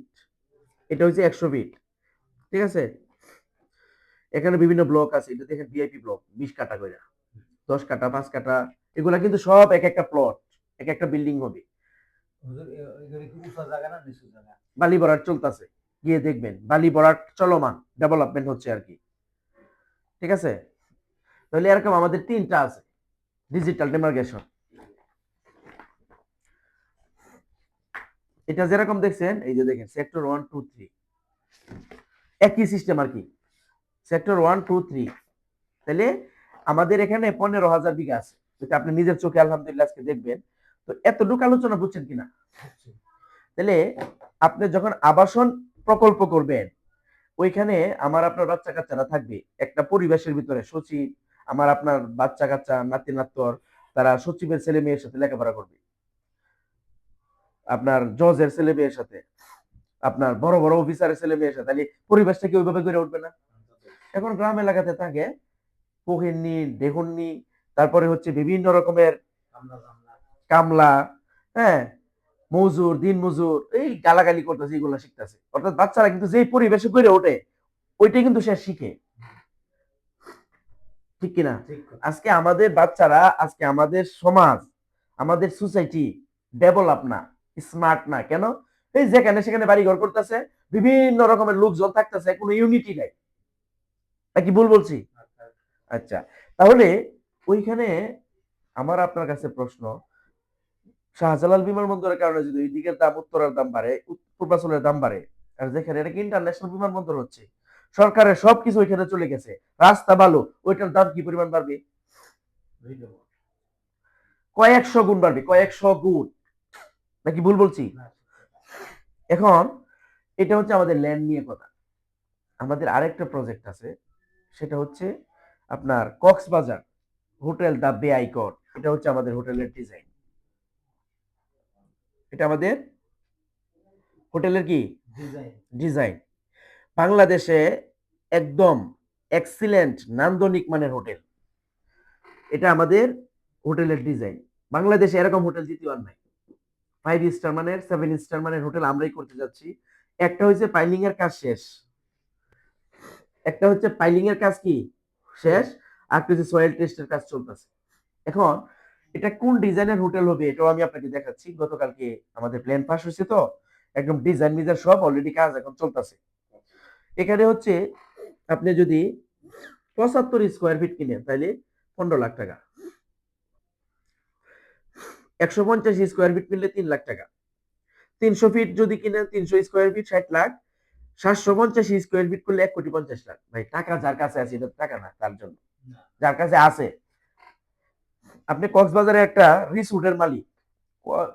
এটা হচ্ছে 100 ফিট, ঠিক আছে। এখানে বিভিন্ন ব্লক আছে, এটা দেখেন ভিআইপি ব্লক, 20 কাটা করে, 10 কাটা, 5 কাটা, এগুলা কিন্তু সব এক একটা প্লট, এক একটা বিল্ডিং হবে। বালি ভরাট চলতেছে, গিয়ে দেখবেন বালি ভরাট চলমান, ডেভেলপমেন্ট হচ্ছে আর কি, ঠিক আছে। তাহলে এরকম আমাদের 3টা আছে ডিজিটাল ডিমার্কেশন। এটা যেরকম দেখছেন, এই যে দেখেন সেক্টর 1 2 3 একই সিস্টেম আর কি, সেক্টর 1 2 3। তাহলে আমাদের এখানে 15,000 বিঘা আছে, যদি আপনি নিজের চোখে আলহামদুলিল্লাহ আজকে দেখবেন। তো এতটুকু আলোচনা বুঝছেন কিনা? তাহলে আপনি যখন আবাসন প্রকল্প করবেন, ওইখানে আমার আপনার বাচ্চা কাচ্চারা থাকবে একটা পরিবেশের ভিতরে। সচিব, আমার আপনার বাচ্চা কাচ্চা, নাতি নাত্তর, তারা সচিবের ছেলে মেয়ের সাথে লেখাপড়া করবে, আপনার জজের ছেলে মেয়ের সাথে, আপনার বড় বড় অফিসারের ছেলে মেয়ের সাথে, তাহলে পরিবেশটা কি ওইভাবে গড়ে উঠবে না? এখন গ্রাম এলাকাতে থাকে কোহিনী, ডেহুন্নি, তারপরে হচ্ছে বিভিন্ন রকমের কামলা, হ্যাঁ, মজুর, দিন মজুর, এই গালাগালি করতেছে, এগুলো শিখতেছে। অর্থাৎ বাচ্চারা কিন্তু যেই পরিবেশে গড়ে ওঠে, ওইটাই কিন্তু সে শিখে, ঠিক কিনা? আজকে আমাদের বাচ্চারা, আজকে আমাদের সমাজ, আমাদের সোসাইটি ডেভেলপ না, স্মার্ট না। কেন? এই যেখানে সেখানে বাড়ি ঘর করতেছে, বিভিন্ন রকমের লোকজন থাকতেছে, কোনো ইউনিটি নাই। নাকি ভুল বলছি? আচ্ছা, তাহলে ওইখানে আমার আপনার কাছে প্রশ্ন, শাহজালাল বিমানবন্দরের কারণে যদি ওই দিকের দাম, উত্তরের দাম বাড়ে, পূর্বাঞ্চলের দাম বাড়ে, আর যেখানে এটা ইন্টারন্যাশনাল বিমানবন্দর হচ্ছে, সরকারের সবকিছু ওইখানে চলে গেছে, রাস্তা ভালো, ওইটার দাম কি পরিমাণ বাড়বে? কয়েকশো গুণ বাড়বে, কয়েকশো গুণ। নাকি ভুল বলছি? এখন এটা হচ্ছে আমাদের ল্যান্ড নিয়ে কথা। আমাদের আরেকটা প্রজেক্ট আছে, সেটা হচ্ছে আপনার কক্সবাজার হোটেল দা বে আইকন। এটা হচ্ছে আমাদের হোটেলের ডিজাইন, এটা আমাদের হোটেলের কি ডিজাইন। বাংলাদেশে একদম এক্সিলেন্ট নান্দনিক মানের হোটেল, এটা আমাদের হোটেলের ডিজাইন। বাংলাদেশে এরকম হোটেল দ্বিতীয় আর নাই। 5 স্টার মানের, 7 স্টার মানের হোটেল আমরাই করতে যাচ্ছি। একটা হচ্ছে পাইলিং এর কাজ শেষ, একটা হচ্ছে পাইলিং এর কাজ কি শেষ, আর একটা হচ্ছে সয়েল টেস্টের কাজ চলতেছে। এখন এটা কোন ডিজাইনের হোটেল হবে এটাও আমি আপনাকে দেখাচ্ছি। গতকালকে আমাদের প্ল্যান পাস হয়েছে, তো একদম ডিজাইন মিজাইন সব অলরেডি কাজ এখন চলতেছে। এখানে হচ্ছে আপনি যদি 75 স্কোয়ার ফিট কিনেন তাহলে 15 লাখ টাকা, 150 স্কোয়ার ফিট কিনলে 3 লাখ টাকা, 300 ফিট যদি কিনেন, 300 square feet 60 lakh, 750 square feet করলে 1,50,00,000 লাখ। ভাই টাকা যার কাছে আছে, এটা টাকা না তার জন্য, যার কাছে আছে। আপনি কক্সবাজারে একটা রিসোর্টের মালিক,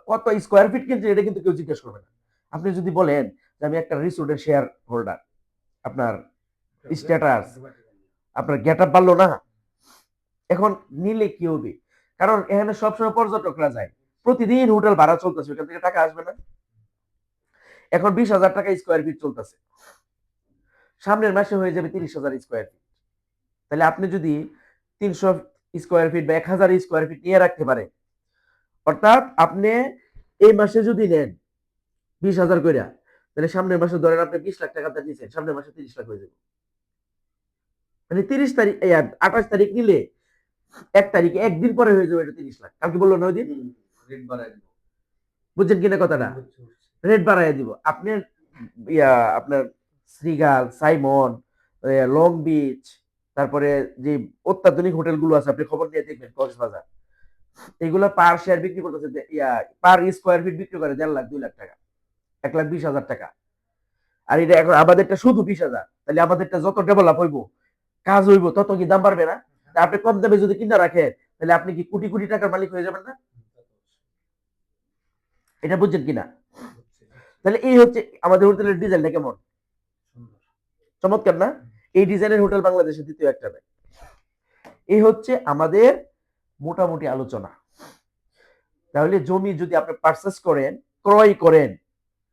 কত স্কোয়ার ফিট কিনছে এটা কিন্তু কেউ জিজ্ঞেস করবে না। আপনি যদি বলেন যে আমি একটা রিসোর্টের শেয়ার হোল্ডার, আপনার স্ট্যাটাস, আপনার গেট আপ বাড়লো না। এখন নিলে কি হবে? কারণ এখানে সবসময় পর্যটকরা যায়, প্রতিদিন হোটেল ভাড়া চলতেছে, ওখান থেকে টাকা আসবে না। এখন 20,000 টাকা স্কোয়ার ফিট চলতেছে, সামনের মাসে হয়ে যাবে 30,000 স্কোয়ার ফিট। তাহলে আপনি যদি 300 স্কোয়ার ফিট বা 1,000 স্কোয়ার ফিট নিয়ে রাখতে পারেন, অর্থাৎ আপনি এই মাসে যদি নেন 20,000 করে, তাহলে সামনের মাসে ধরেন আপনি 20 লাখ টাকা দিয়েছেন, সামনের মাসে 30 লাখ হয়ে যাবে। মানে 30 তারিখ, 28 তারিখ নিলে 1 তারিখে একদিন পরে হয়ে যাবে এটা 30 লাখ। কালকে বললো 9 দিন, রেট বাড়ায় দিব। বুঝছেন কিনা কথাটা? রেট বাড়ায় দিব। আপনার শ্রীগাল, সাইমন, লং বিচ, তারপরে যে অত্যাধুনিক হোটেলগুলো আছে আপনি খবর নিয়ে দেখবেন কক্সবাজার, এগুলা পার শেয়ার বিক্রি করতেছে পার স্কোয়ার ফিট বিক্রি করে 1.5 লাখ 2 লাখ টাকা, 1,20,000 টাকা। আর এটা এখন আমাদেরটা শুধু 20,000, তাহলে আমাদেরটা যত ডেভেলপ হইব, কাজ হইব, তত কি দাম বাড়বে না? তা আপনি কম দামে যদি কিনা রাখেন তাহলে আপনি কি কোটি কোটি টাকার মালিক হয়ে যাবেন না? এটা বুঝছেন কিনা? তাহলে এই হচ্ছে আমাদের হোটেলের ডিজাইনটা কেমন, সুন্দর। চমৎকার না? এই ডিজাইনের হোটেল বাংলাদেশে দ্বিতীয় একটা নেই। এই হচ্ছে আমাদের মোটামুটি আলোচনা। তাহলে জমি যদি আপনি পারচেস করেন, ক্রয় করেন,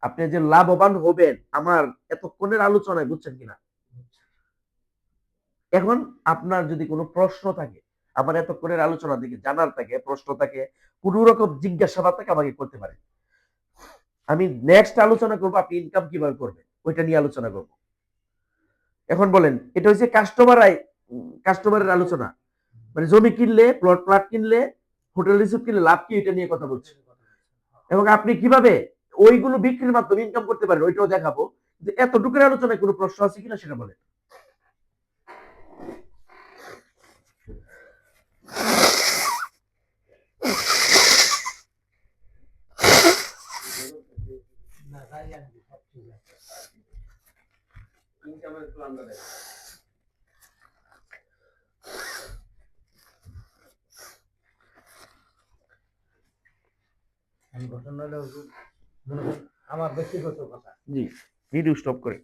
আপনি যে লাভবান হবেন আমার এতক্ষণের আলোচনায়, বুঝছেন কিনা? এখন আপনার যদি কোনো প্রশ্ন থাকে, আমার এতক্ষণের আলোচনা দিকে জানার থাকে, প্রশ্ন থাকে, কোনো রকম জিজ্ঞাসাবাদ থাকে, আমাকে করতে পারেন। আমি নেক্সট আলোচনা করবো আপনি ইনকাম কিভাবে করবেন, ওইটা নিয়ে আলোচনা করব। এখন বলেন, এটা হচ্ছে কাস্টমারের আলোচনা, মানে জমি কিনলে, প্লট কিনলে, হোটেল রিসোর্ট কিনলে লাভ কি, এটা নিয়ে কথা বলছি। এবং আপনি কিভাবে ওইগুলো বিক্রির মাধ্যমে ইনকাম করতে পারেন ওইটাও দেখাবো। যে এতটুকুর আলোচনায় কোনো প্রশ্ন আছে কিনা সেটা বলেন। না, তাই আর কি, সব ঠিক আছে। ইনকামের প্ল্যানটা দেখেন। ঘটনা হলো মনে করেন আমার ব্যক্তিগত কথা। জি, ভিডিও স্টপ করে।